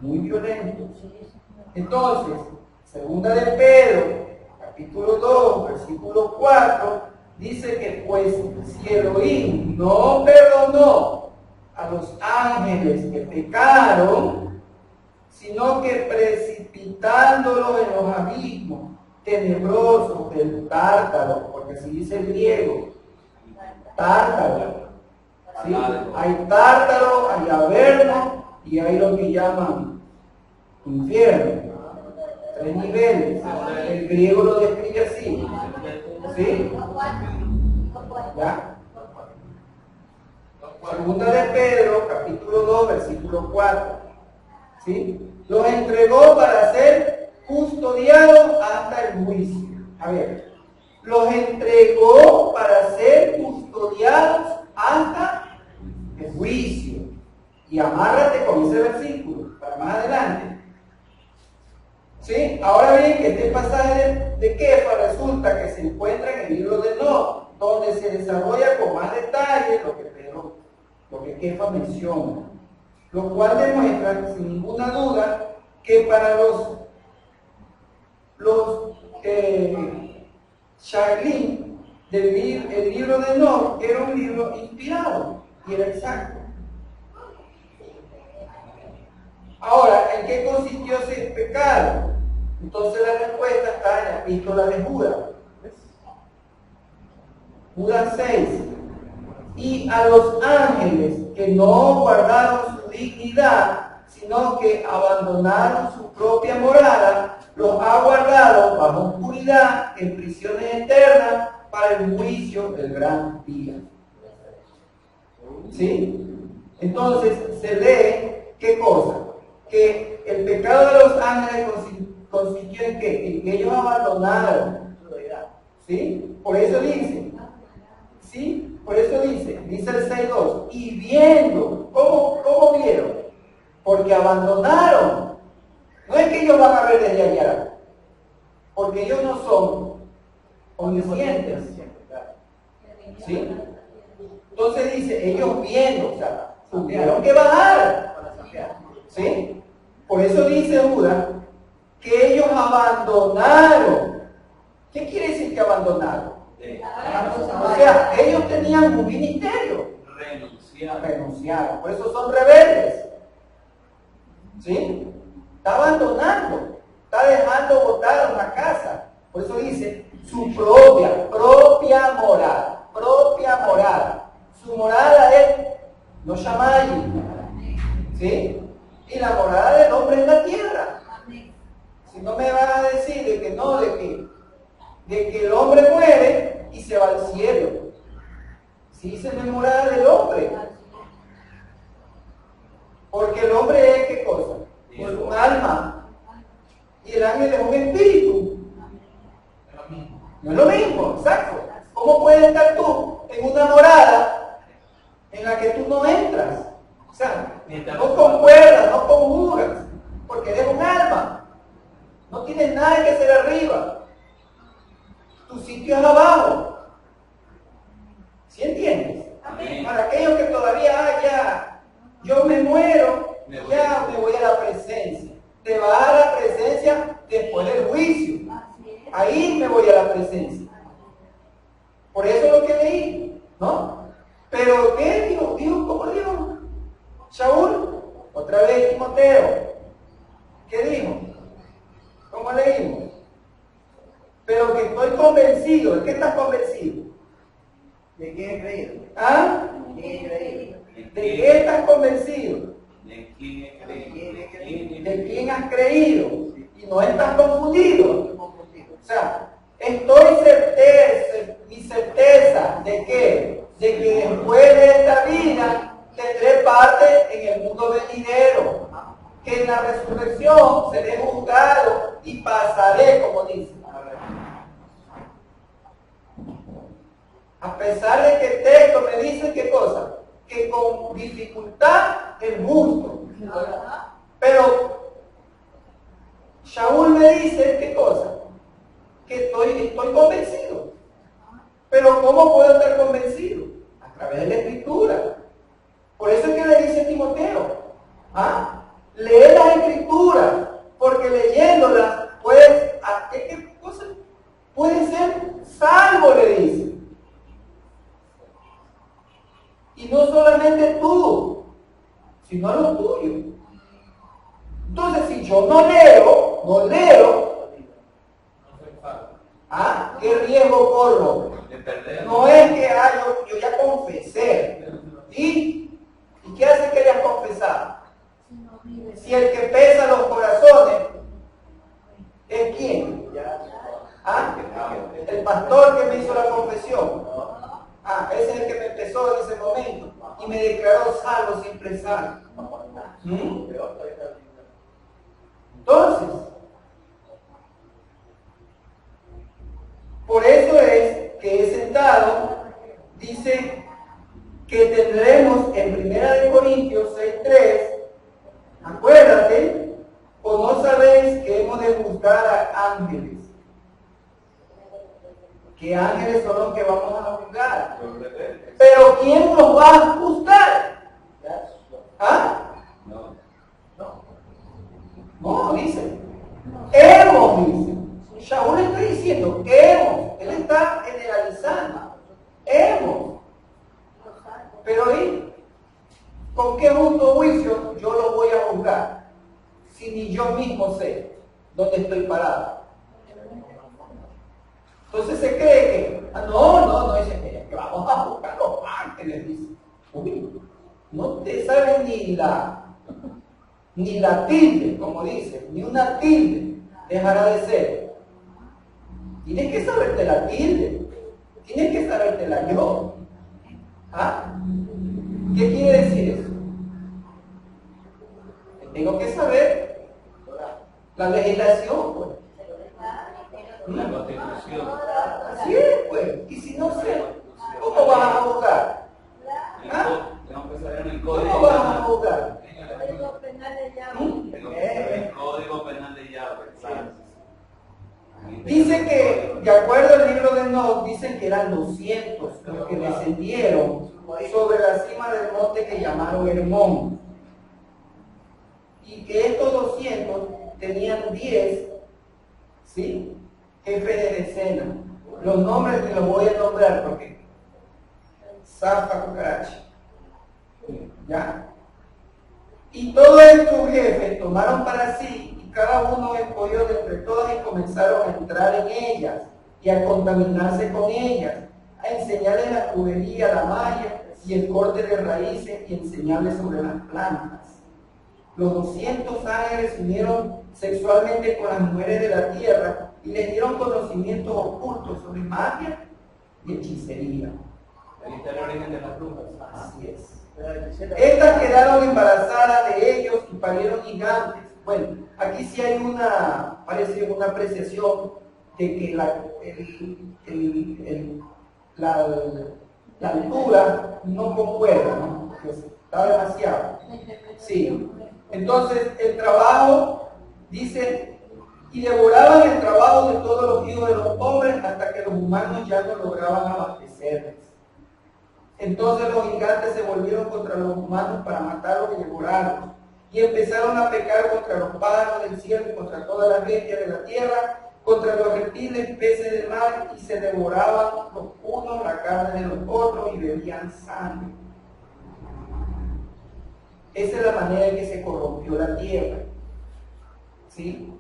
Muy violentos. Entonces, segunda de Pedro, capítulo 2, versículo 4, dice que pues si Elohim no perdonó a los ángeles que pecaron, sino que precipitándolos en los abismos tenebrosos del Tártaro, porque así dice el griego, Tártaro. ¿Sí? Hay Tártaro, hay Averno y hay lo que llaman infierno. 3 niveles. El griego lo describe así. ¿Sí? ¿Ya? Segunda de Pedro, capítulo 2, versículo 4. ¿Sí? Los entregó para ser custodiados hasta el juicio. A ver, los entregó para ser custodiados hasta el juicio. Y amárrate con ese versículo para más adelante. ¿Sí? Ahora bien, que este pasaje de Kefa resulta que se encuentra en el libro de Enoc, donde se desarrolla con más detalle lo que Kefa menciona, lo cual demuestra sin ninguna duda que para los Shalim el libro de Enoc era un libro inspirado y era exacto. Ahora, ¿en qué consistió ese pecado? Entonces la respuesta está en la epístola de Judas. Judas 6. Y a los ángeles que no guardaron su dignidad, sino que abandonaron su propia morada, los ha guardado bajo oscuridad en prisiones eternas para el juicio del gran día. ¿Sí? Entonces se lee, ¿qué cosa? Que el pecado de los ángeles consistió en que ellos abandonaron. ¿Sí? Por eso dice, ¿sí? Por eso dice el 6.2, y viendo, ¿cómo vieron? Porque abandonaron. No es que ellos van a ver desde allá, porque ellos no son omniscientes. ¿Sí? Entonces dice, ellos viendo, o sea, tuvieron que bajar. ¿Sí? Por eso dice Judas que ellos abandonaron. ¿Qué quiere decir que abandonaron? O sea, ellos tenían un ministerio. Renunciaron. Por eso son rebeldes. ¿Sí? Está abandonando. Está dejando botar una casa. Por eso dice su propia morada. Propia morada. Su morada es no Shamayim. ¿Sí? Y la morada del hombre es la tierra. Si no me vas a decir de que no, de que el hombre muere y se va al cielo. Si dice no es morada del hombre. Porque el hombre es ¿qué cosa? Es un alma. Y el ángel es un espíritu. No es lo mismo, exacto. ¿Cómo puedes estar tú en una morada en la que tú no entras? O sea, no concuerdas, no conjugas, porque eres un alma. No tienes nada que hacer arriba. Tu sitio es abajo. ¿Sí entiendes? Amén. Para aquellos que todavía, ya, yo me muero, ya me voy a la presencia. Te vas a la presencia después del juicio. Ahí me voy a la presencia. Por eso es lo que leí, ¿no? Pero ¿qué dijo? ¿Cómo dijo? Shaul, otra vez Timoteo. ¿Qué dijo? ¿Cómo leímos? Pero que estoy convencido. ¿De qué estás convencido? ¿De quién he creído? ¿Ah? ¿De quién he creído? ¿De qué estás convencido? ¿De quién he ¿De quién has creído? Y no estás confundido. Estoy confundido. O sea, estoy certeza, mi certeza de que después de esta vida tendré parte en el mundo venidero, que en la resurrección seré juzgado y pasaré, como dice. A pesar de que el texto me dice qué cosa, que con dificultad el justo. Pero Shaul me dice qué cosa, que estoy convencido. Pero ¿cómo puedo estar convencido? A través de la Escritura. Por eso es que le dice Timoteo, lee las Escrituras, porque leyéndolas ¿qué cosa? Puede ser salvo, le dice. Y no solamente tú, sino a los tuyos. Entonces, si yo no leo, ¿qué riesgo corro? No es que yo ya confesé. ¿Y qué hace que hayas confesado? Si el que pesa los corazones es quién. El pastor que me hizo la confesión. Ese es el que me empezó en ese momento y me declaró salvo, siempre salvo. Entonces, por eso es que he sentado, dice que tendremos en 1 Corintios 6:3, acuérdate, o no sabéis que hemos de juzgar a ángeles. ¿Qué ángeles son los que vamos a juzgar? Pero ¿quién nos va a juzgar? No, dice. Hemos, dice. Shaul está diciendo, hemos. Él está generalizando. Hemos. Pero ¿y con qué justo juicio yo lo voy a juzgar? Si ni yo mismo sé dónde estoy parado. Entonces se cree que, no, dice que vamos a buscar los ángeles, dice. Uy, no te sabe ni la tilde, como dice, ni una tilde dejará de ser. Tienes que saberte la tilde, tienes que saberte la yo. ¿Qué quiere decir eso? Que tengo que saber la legislación, pues. La Constitución. Así es, pues. Y si no sé, ¿cómo vas a juzgar? Tengo que saber el ¿Cómo código vas a juzgar? Código penal de llave. Tengo que saber el código penal de llave. Dice que, de acuerdo al libro de Enoc, dicen que eran 200 los que descendieron sobre la cima del monte que llamaron Hermón. Y que estos 200 tenían 10, ¿sí?, jefes de decena. Los nombres te los voy a nombrar porque Zafa, Cucaracha. ¿Ya? Y todos estos jefes tomaron para sí y cada uno escogió de entre todas y comenzaron a entrar en ellas y a contaminarse con ellas, a enseñarles la tubería, la malla y el corte de raíces y enseñarles sobre las plantas. Los 200 ángeles se unieron sexualmente con las mujeres de la tierra y les dieron conocimientos ocultos sobre magia y hechicería. Ahí está el origen de las brujas. Así es. Estas quedaron embarazadas de ellos y parieron gigantes. Bueno, aquí sí hay parece una apreciación de que la altura no concuerda, ¿no? Porque está demasiado. Sí. Entonces, el trabajo, dice, y devoraban el trabajo de todos los hijos de los hombres hasta que los humanos ya no lograban abastecerles. Entonces los gigantes se volvieron contra los humanos para matarlos y devorarlos. Y empezaron a pecar contra los pájaros del cielo y contra toda la bestia de la tierra, contra los reptiles, peces del mar, y se devoraban los unos la carne de los otros y bebían sangre. Esa es la manera en que se corrompió la tierra. ¿Sí?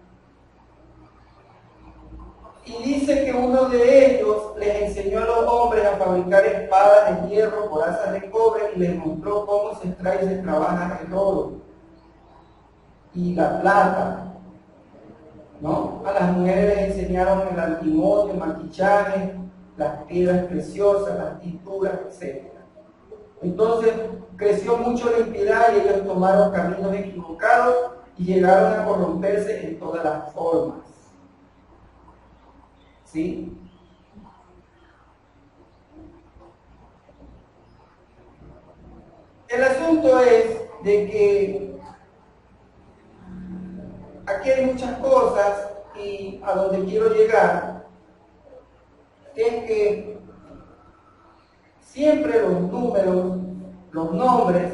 Y dice que uno de ellos les enseñó a los hombres a fabricar espadas de hierro, corazas de cobre, y les mostró cómo se extrae y se trabaja el oro y la plata, ¿no? A las mujeres les enseñaron el antimonio, el maquillaje, las piedras preciosas, las tinturas, etc. Entonces creció mucho la impiedad y ellos tomaron caminos equivocados y llegaron a corromperse en todas las formas. ¿Sí? El asunto es de que aquí hay muchas cosas y a donde quiero llegar es que siempre los números, los nombres,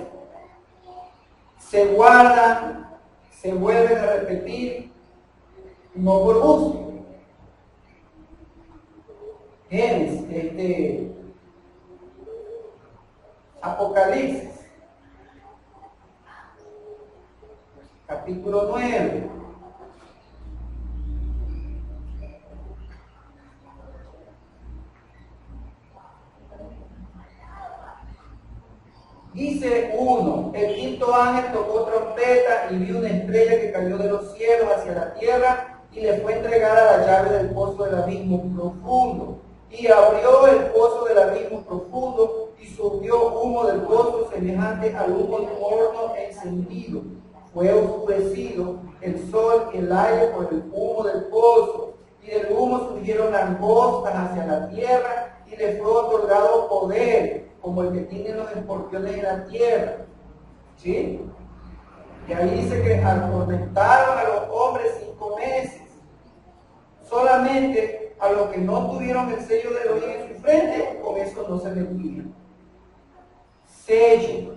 se guardan, se vuelven a repetir, no por gusto. Génesis, Apocalipsis, capítulo 9. Dice 1, el quinto ángel tocó trompeta y vi una estrella que cayó de los cielos hacia la tierra y le fue entregada la llave del pozo del abismo profundo. Y abrió el pozo del abismo profundo y subió humo del pozo semejante al humo de un horno encendido. Fue oscurecido el sol y el aire por el humo del pozo, y del humo surgieron langostas hacia la tierra, y le fue otorgado poder, como el que tienen los escorpiones en la tierra. ¿Sí? Y ahí dice que atormentaron a los hombres 5 meses. Solamente a los que no tuvieron el sello de Elohim en su frente, con eso no se metían. Sello.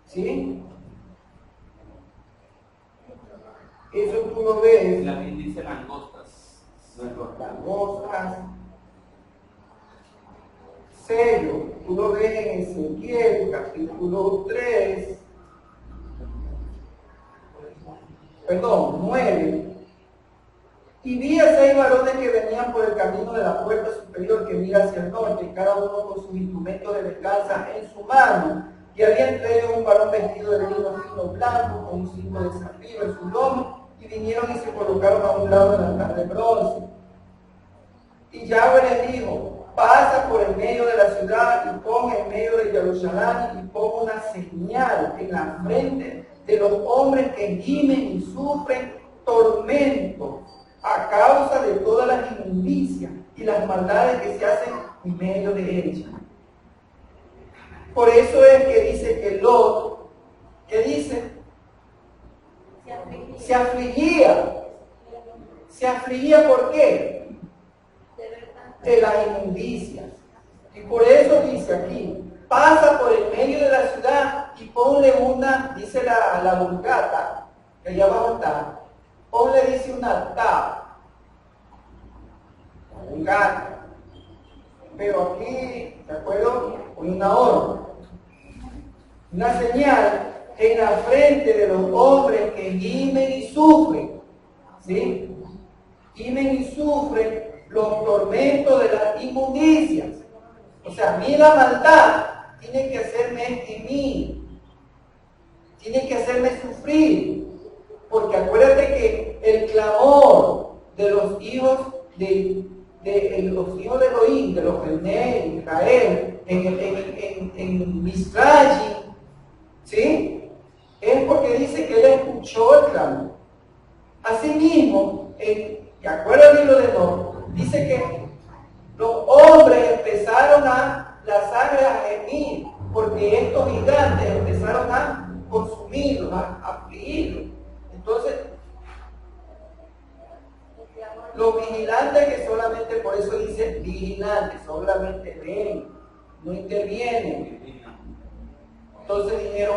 ¿Sí? Eso tú lo ves. La Biblia dice langostas. Langostas. Sello. Tú lo ves en Ezequiel, capítulo 3. Perdón, 9. Y vi a 6 varones que venían por el camino de la puerta superior que mira hacia el norte, cada uno con sus instrumentos de venganza en su mano. Y había entre ellos un varón vestido de lino fino blanco, con un cinto de zafiro en su lomo, y vinieron y se colocaron a un lado del altar de bronce. Y Yahweh les dijo: pasa por el medio de la ciudad y pon en medio de Jerusalén y pon una señal en la frente de los hombres que gimen y sufren tormento a causa de todas las inmundicias y las maldades que se hacen en medio de ellas. Por eso es que dice que Lot, ¿qué dice? Se afligía. Se afligía, ¿por qué? De las inmundicias. Y por eso dice aquí: pasa por el medio de la ciudad y ponle una, dice la vulgata, que allá abajo está, ponle, dice, una tapa, un gato, pero aquí, ¿de acuerdo? Pone una orden, una señal en la frente de los hombres que gimen y sufren, ¿sí? Gimen y sufren los tormentos de las inmundicias. O sea, mi la maldad tiene que hacerme estimir. tienes que hacerme sufrir. Porque acuérdate que el clamor de los hijos de Elohim, de los Bnei Israel, en Misraim, ¿sí? Es porque dice que él escuchó el clamor. Asimismo, y acuérdate lo de Noé, dice que los hombres empezaron la sangre a gemir, porque estos gigantes empezaron a consumirlos, a afligirlos. Entonces, los vigilantes que solamente, por eso dice vigilantes, solamente ven, no intervienen. Entonces dijeron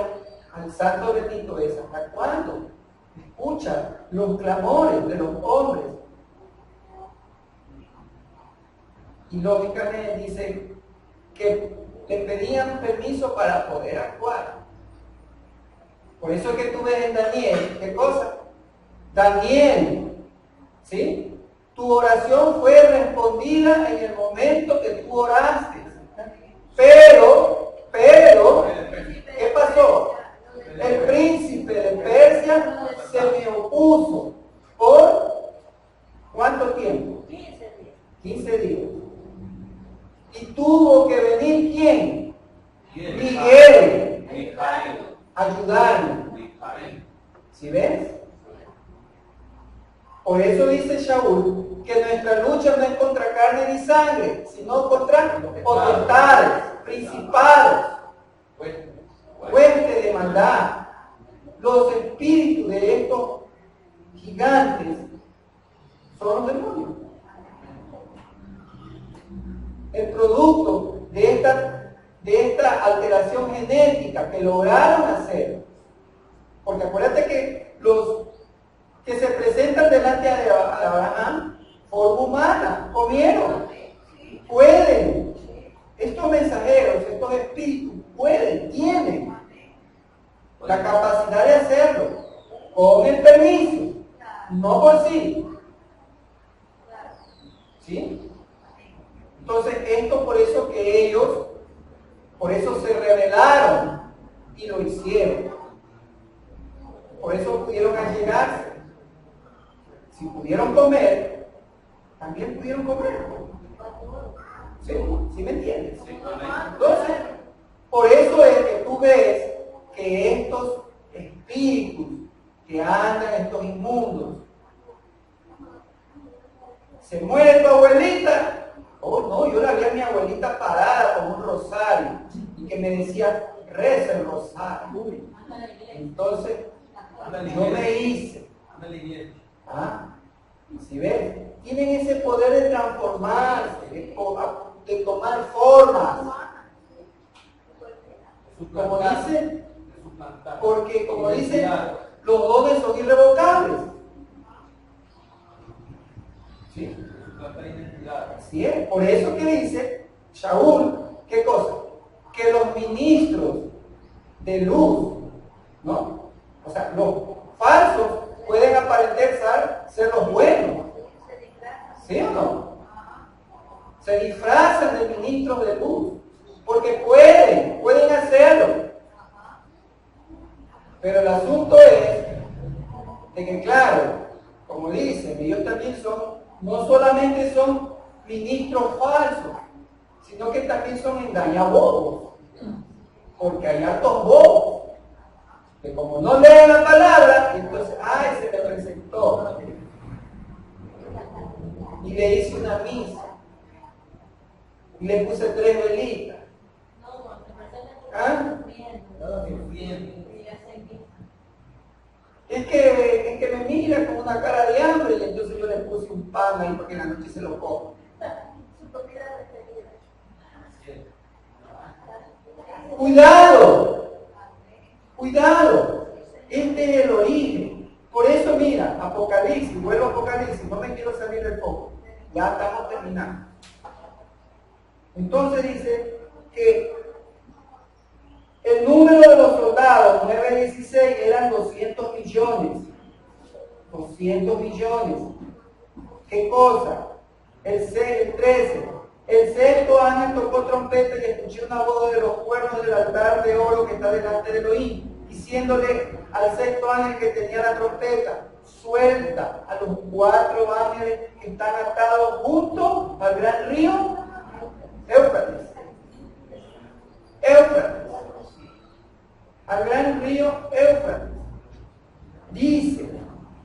al santo bendito es, ¿hasta cuándo? Escucha los clamores de los hombres. Y lógicamente dice que le pedían permiso para poder actuar. Por eso es que tú ves en Daniel, ¿qué cosa? Daniel, ¿sí? Tu oración fue respondida en el momento que tú oraste. Pero, ¿qué pasó? El príncipe de Persia se me opuso. ¿Por cuánto tiempo? 15 días. Y tuvo que venir ¿quién? Miguel. Ayudarme. ¿Sí ves? Por eso dice Shaul que nuestra lucha no es contra carne ni sangre, sino contra potestades, principados, huestes de maldad. Los espíritus de estos gigantes son los demonios. El producto de esta alteración genética que lograron hacer. Porque acuérdate que los que se presentan delante de Abraham, forma humana, comieron, pueden. Estos mensajeros, estos espíritus, pueden, tienen la capacidad de hacerlo, con el permiso, no por sí. ¿Sí? Entonces, esto por eso que ellos, por eso se rebelaron y lo hicieron. Por eso pudieron allegarse. Si pudieron comer, también pudieron comer. ¿Sí? ¿Sí me entiendes? Entonces, por eso es que tú ves que estos espíritus que andan, estos inmundos, se muere tu abuelita. Oh no, yo la vi a mi abuelita parada con un rosario y que me decía, reza el rosario. Entonces, yo me hice. ¿Sí ves? Tienen ese poder de transformarse, de tomar formas. Como dice, porque como dice, los dones son irrevocables. ¿Sí? Así es. Por eso que dice Shaul, ¿qué cosa? Que los ministros de luz, ¿no? O sea, los falsos pueden aparentar ser los buenos. ¿Sí o no? Se disfrazan de ministros de luz. Porque pueden hacerlo. Pero el asunto es de que, claro, como dicen, ellos también no solamente son ministros falsos, sino que también son engañabobos. Porque hay altos bobos que como no leen la palabra, entonces, se me presentó y le hice una misa y le puse 3 velitas. Es que me mira con una cara de hambre y entonces yo le puse un pan ahí porque en la noche se lo como. Cuidado, este es el origen. Por eso mira, Apocalipsis, vuelvo a Apocalipsis, no me quiero salir del foco, ya estamos terminando. Entonces dice que el número de los soldados, 9:16, eran 200 millones. 200 millones. ¿Qué cosa? El 13. El sexto ángel tocó trompeta y escuché una voz de los cuernos del altar de oro que está delante de Elohim. diciéndole al sexto ángel que tenía la trompeta, suelta a los 4 ángeles que están atados junto al gran río Éufrates. Al gran río Éufrates. Dice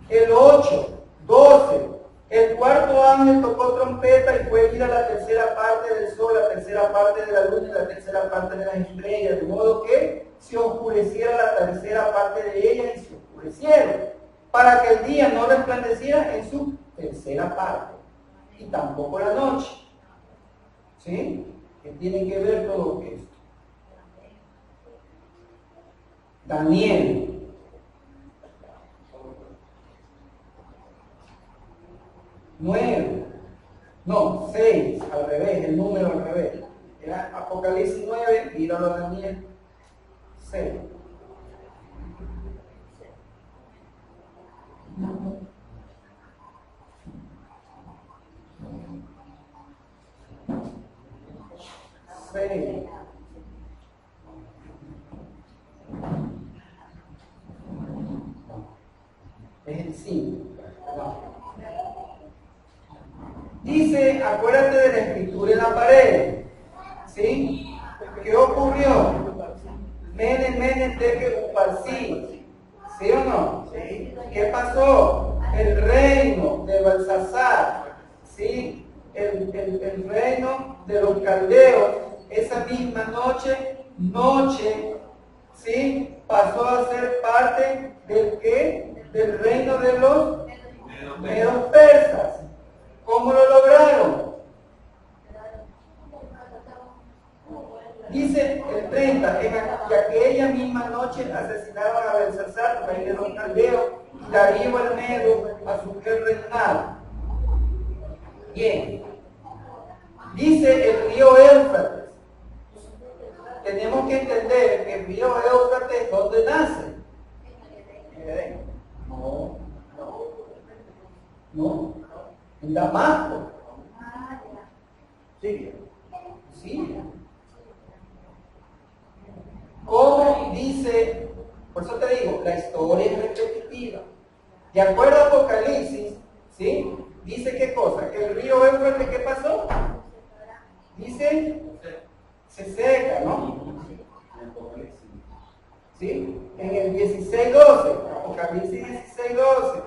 el 8, 12, el cuarto ángel tocó trompeta y fue herida la tercera parte del sol, la tercera parte de la luna y la tercera parte de las estrellas, de modo que se oscureciera la tercera parte de ellas y se oscurecieron, para que el día no resplandeciera en su tercera parte, y tampoco la noche. ¿Sí? ¿Qué tiene que ver todo esto? Daniel. No, 6, al revés, el número al revés. Era Apocalipsis 9, míralo a Daniel 6. Es el 5. Dice, acuérdate de la escritura en la pared. ¿Sí? ¿Qué ocurrió? Mene, teque, uparsi. ¿Sí o no? ¿Sí? ¿Qué pasó? El reino de Belsasar, ¿sí? El reino de los caldeos, esa misma noche, ¿sí? Pasó a ser parte del ¿qué? Del reino de los medos persas. ¿Cómo lo lograron? Dice el 30, y aquella misma noche asesinaron a Belsasar, rey de los caldeos, y Darío el Medo asumió el reinado. Bien. Dice el río Éufrates. Tenemos que entender que el río Éufrates, ¿dónde nace? No. En Damasco. Siria. ¿Cómo dice? Por eso te digo, la historia es repetitiva. De acuerdo a Apocalipsis, ¿sí? Dice qué cosa, que el río Éufrates, ¿qué pasó? Dice, se seca, ¿no? ¿Sí? En el 16:12, Apocalipsis 16:12.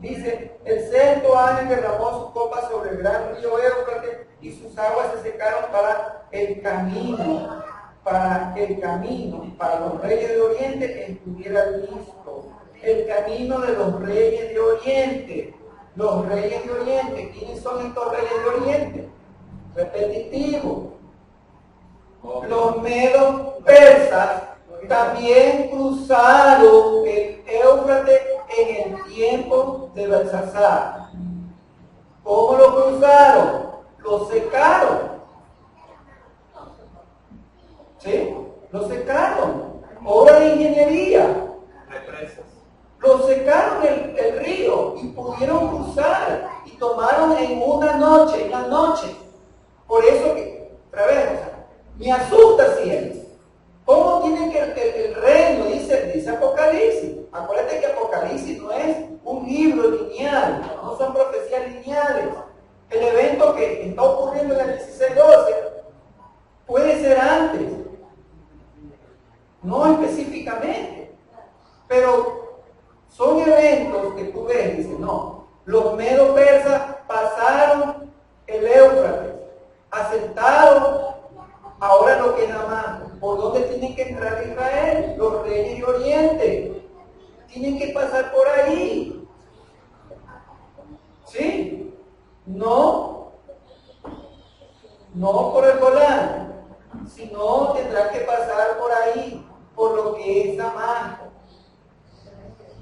Dice, el sexto ángel derramó su copa sobre el gran río Éufrates y sus aguas se secaron para el camino, para los reyes de Oriente estuviera listo. El camino de los reyes de Oriente. Los reyes de Oriente. ¿Quiénes son estos reyes de Oriente? Repetitivo. Los medos persas también cruzaron el Éufrates en el tiempo de Belsasar. ¿Cómo lo cruzaron? Lo secaron. ¿Sí? Lo secaron. Obra de ingeniería. Represas. Lo secaron el río y pudieron cruzar y tomaron en una noche, Por eso que, otra vez, me asusta siempre. ¿Cómo tiene que el reino, dice Apocalipsis? Acuérdate que Apocalipsis no es un libro lineal, no son profecías lineales. El evento que está ocurriendo en el 16:12 puede ser antes, no específicamente, pero son eventos que tú ves, dice, no, los medos persas pasaron el Éufrates, asentaron. Ahora lo que nada más, ¿por dónde tienen que entrar Israel? Los reyes de Oriente. Tienen que pasar por ahí. ¿Sí? No por el Golán, sino tendrán que pasar por ahí, por lo que es Damasco.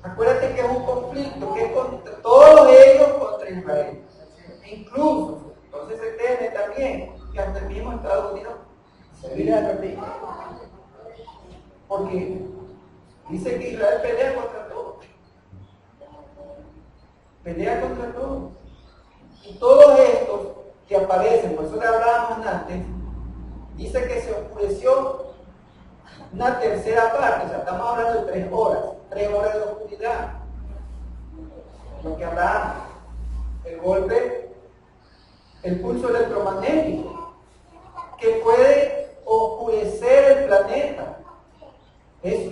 Acuérdate que es un conflicto, que es contra todos ellos contra Israel. Incluso, entonces se teme también que hasta el mismo Estados Unidos se mira a ti. Porque dice que Israel pelea contra todos. Pelea contra todos. Y todos estos que aparecen, por eso le hablábamos antes, dice que se oscureció una tercera parte, o sea, estamos hablando de 3 horas de oscuridad. Lo que hablábamos, el golpe, el pulso electromagnético, que puede oscurecer el planeta. Es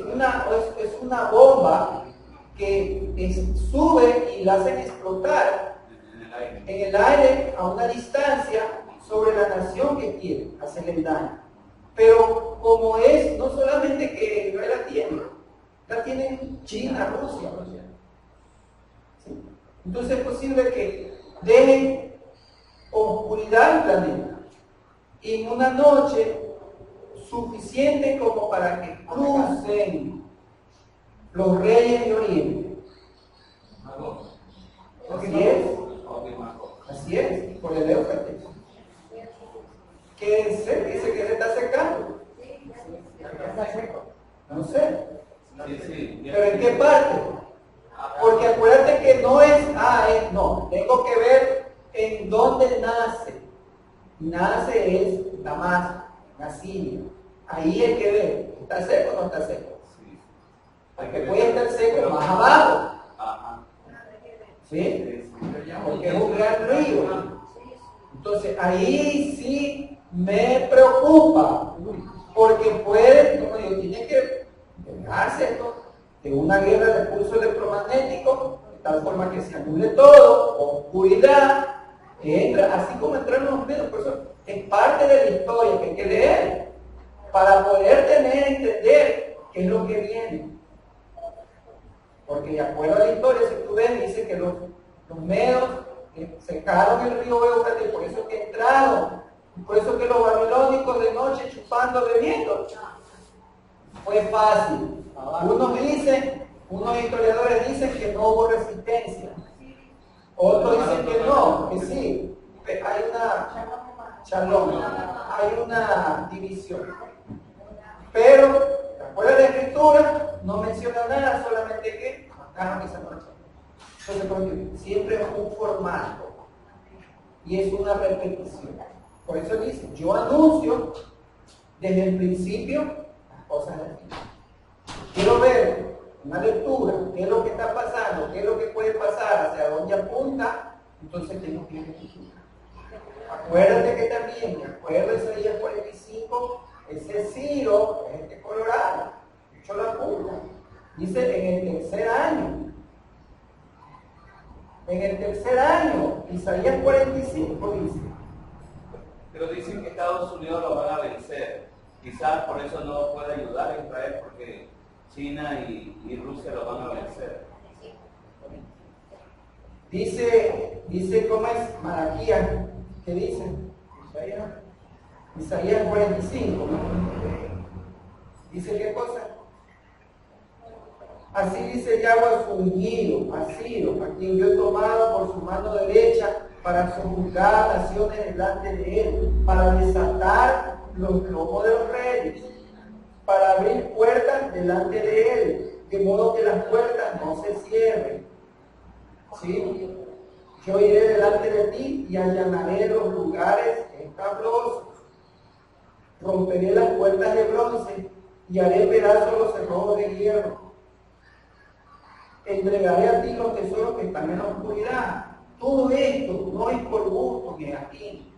una bomba que sube y la hacen explotar en el aire a una distancia sobre la nación que quiere hacerle daño. Pero como es, no solamente que Israel la tienen China, Rusia. ¿Sí? Entonces es posible que dejen oscuridad el planeta y en una noche suficiente como para que crucen los reyes de Oriente. Así es, por el Éufrates. Que se dice que se está secando. No sé. Pero ¿en qué parte? Porque acuérdate que no es no, tengo que ver en dónde nace. Nace es Damasco, Siria. Ahí hay que ver, ¿está seco o no está seco? Porque puede estar seco más abajo. ¿Sí? Porque es un gran río. Entonces ahí sí me preocupa, porque puede, como digo, tiene que dejarse esto de una guerra de pulso electromagnético, de tal forma que se anule todo, oscuridad, que entra, así como entran los medios. Por eso es parte de la historia que hay que leer, para poder entender qué es lo que viene. Porque de acuerdo a la historia, si tú ves, dice que los medos secaron el río Éufrates, por eso que entraron, por eso que los babilónicos de noche chupando, bebiendo. Fue fácil. Unos historiadores dicen que no hubo resistencia. Otros dicen que no, que sí. Hay una división. Pero, de acuerdo a la escritura, no menciona nada, solamente que mataron y se marcharon. Entonces, porque siempre es un formato y es una repetición. Por eso dice, yo anuncio desde el principio las cosas del fin. Quiero ver una lectura, qué es lo que está pasando, qué es lo que puede pasar, hacia dónde apunta, entonces tengo que ir. Acuérdate que también, de acuerdo a Isaías 45, ese Ciro es este colorado, hecho la punta. Dice en el tercer año. En el tercer año, Isaías 45 dice. Pero dicen que Estados Unidos lo van a vencer. Quizás por eso no puede ayudar a Israel, porque China y Rusia lo van a vencer. Dice ¿cómo es? Malaquías, ¿qué dice? Isaías 45. ¿Dice qué cosa? Así dice Yahweh a su ungido, a Ciro, a quien yo he tomado por su mano derecha para sojuzgar a naciones delante de él, para desatar los lomos de los reyes, para abrir puertas delante de él, de modo que las puertas no se cierren. ¿Sí? Yo iré delante de ti y allanaré los lugares escabrosos. Romperé las puertas de bronce y haré pedazos los cerrojos de hierro. Entregaré a ti los tesoros que están en la oscuridad. Todo esto no es por gusto que aquí.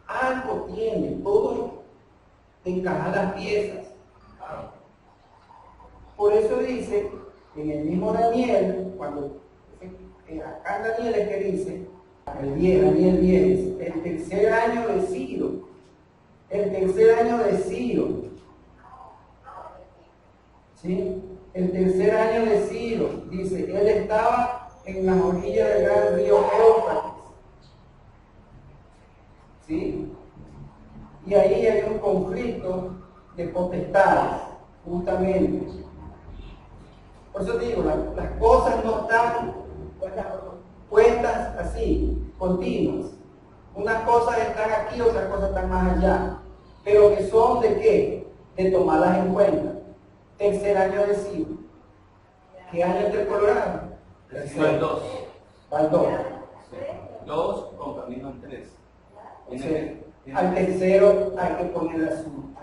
Algo tiene, todo encaja las piezas. Por eso dice, en el mismo Daniel, cuando acá en Daniel es que dice, Daniel 10, el tercer año de Ciro, el tercer año de Ciro, ¿sí? El tercer año de Ciro, dice, él estaba en las orillas del gran río Éufrates, ¿sí? Y ahí hay un conflicto de potestades, justamente. Por eso digo, las cosas no están puestas así, continuas. Unas cosas están aquí, otras cosas están más allá. Pero que son de qué? De tomarlas en cuenta. Tercer año de Ciro. ¿Qué año está el Colorado? Va el 2. Va el 2. 2 con camino en 3. Al tercero hay que poner azul.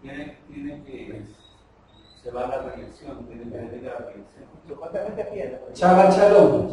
tiene que se va a la reelección, tiene que dedicar a la reelección. Supuestamente pierde. Shabbat Shalom.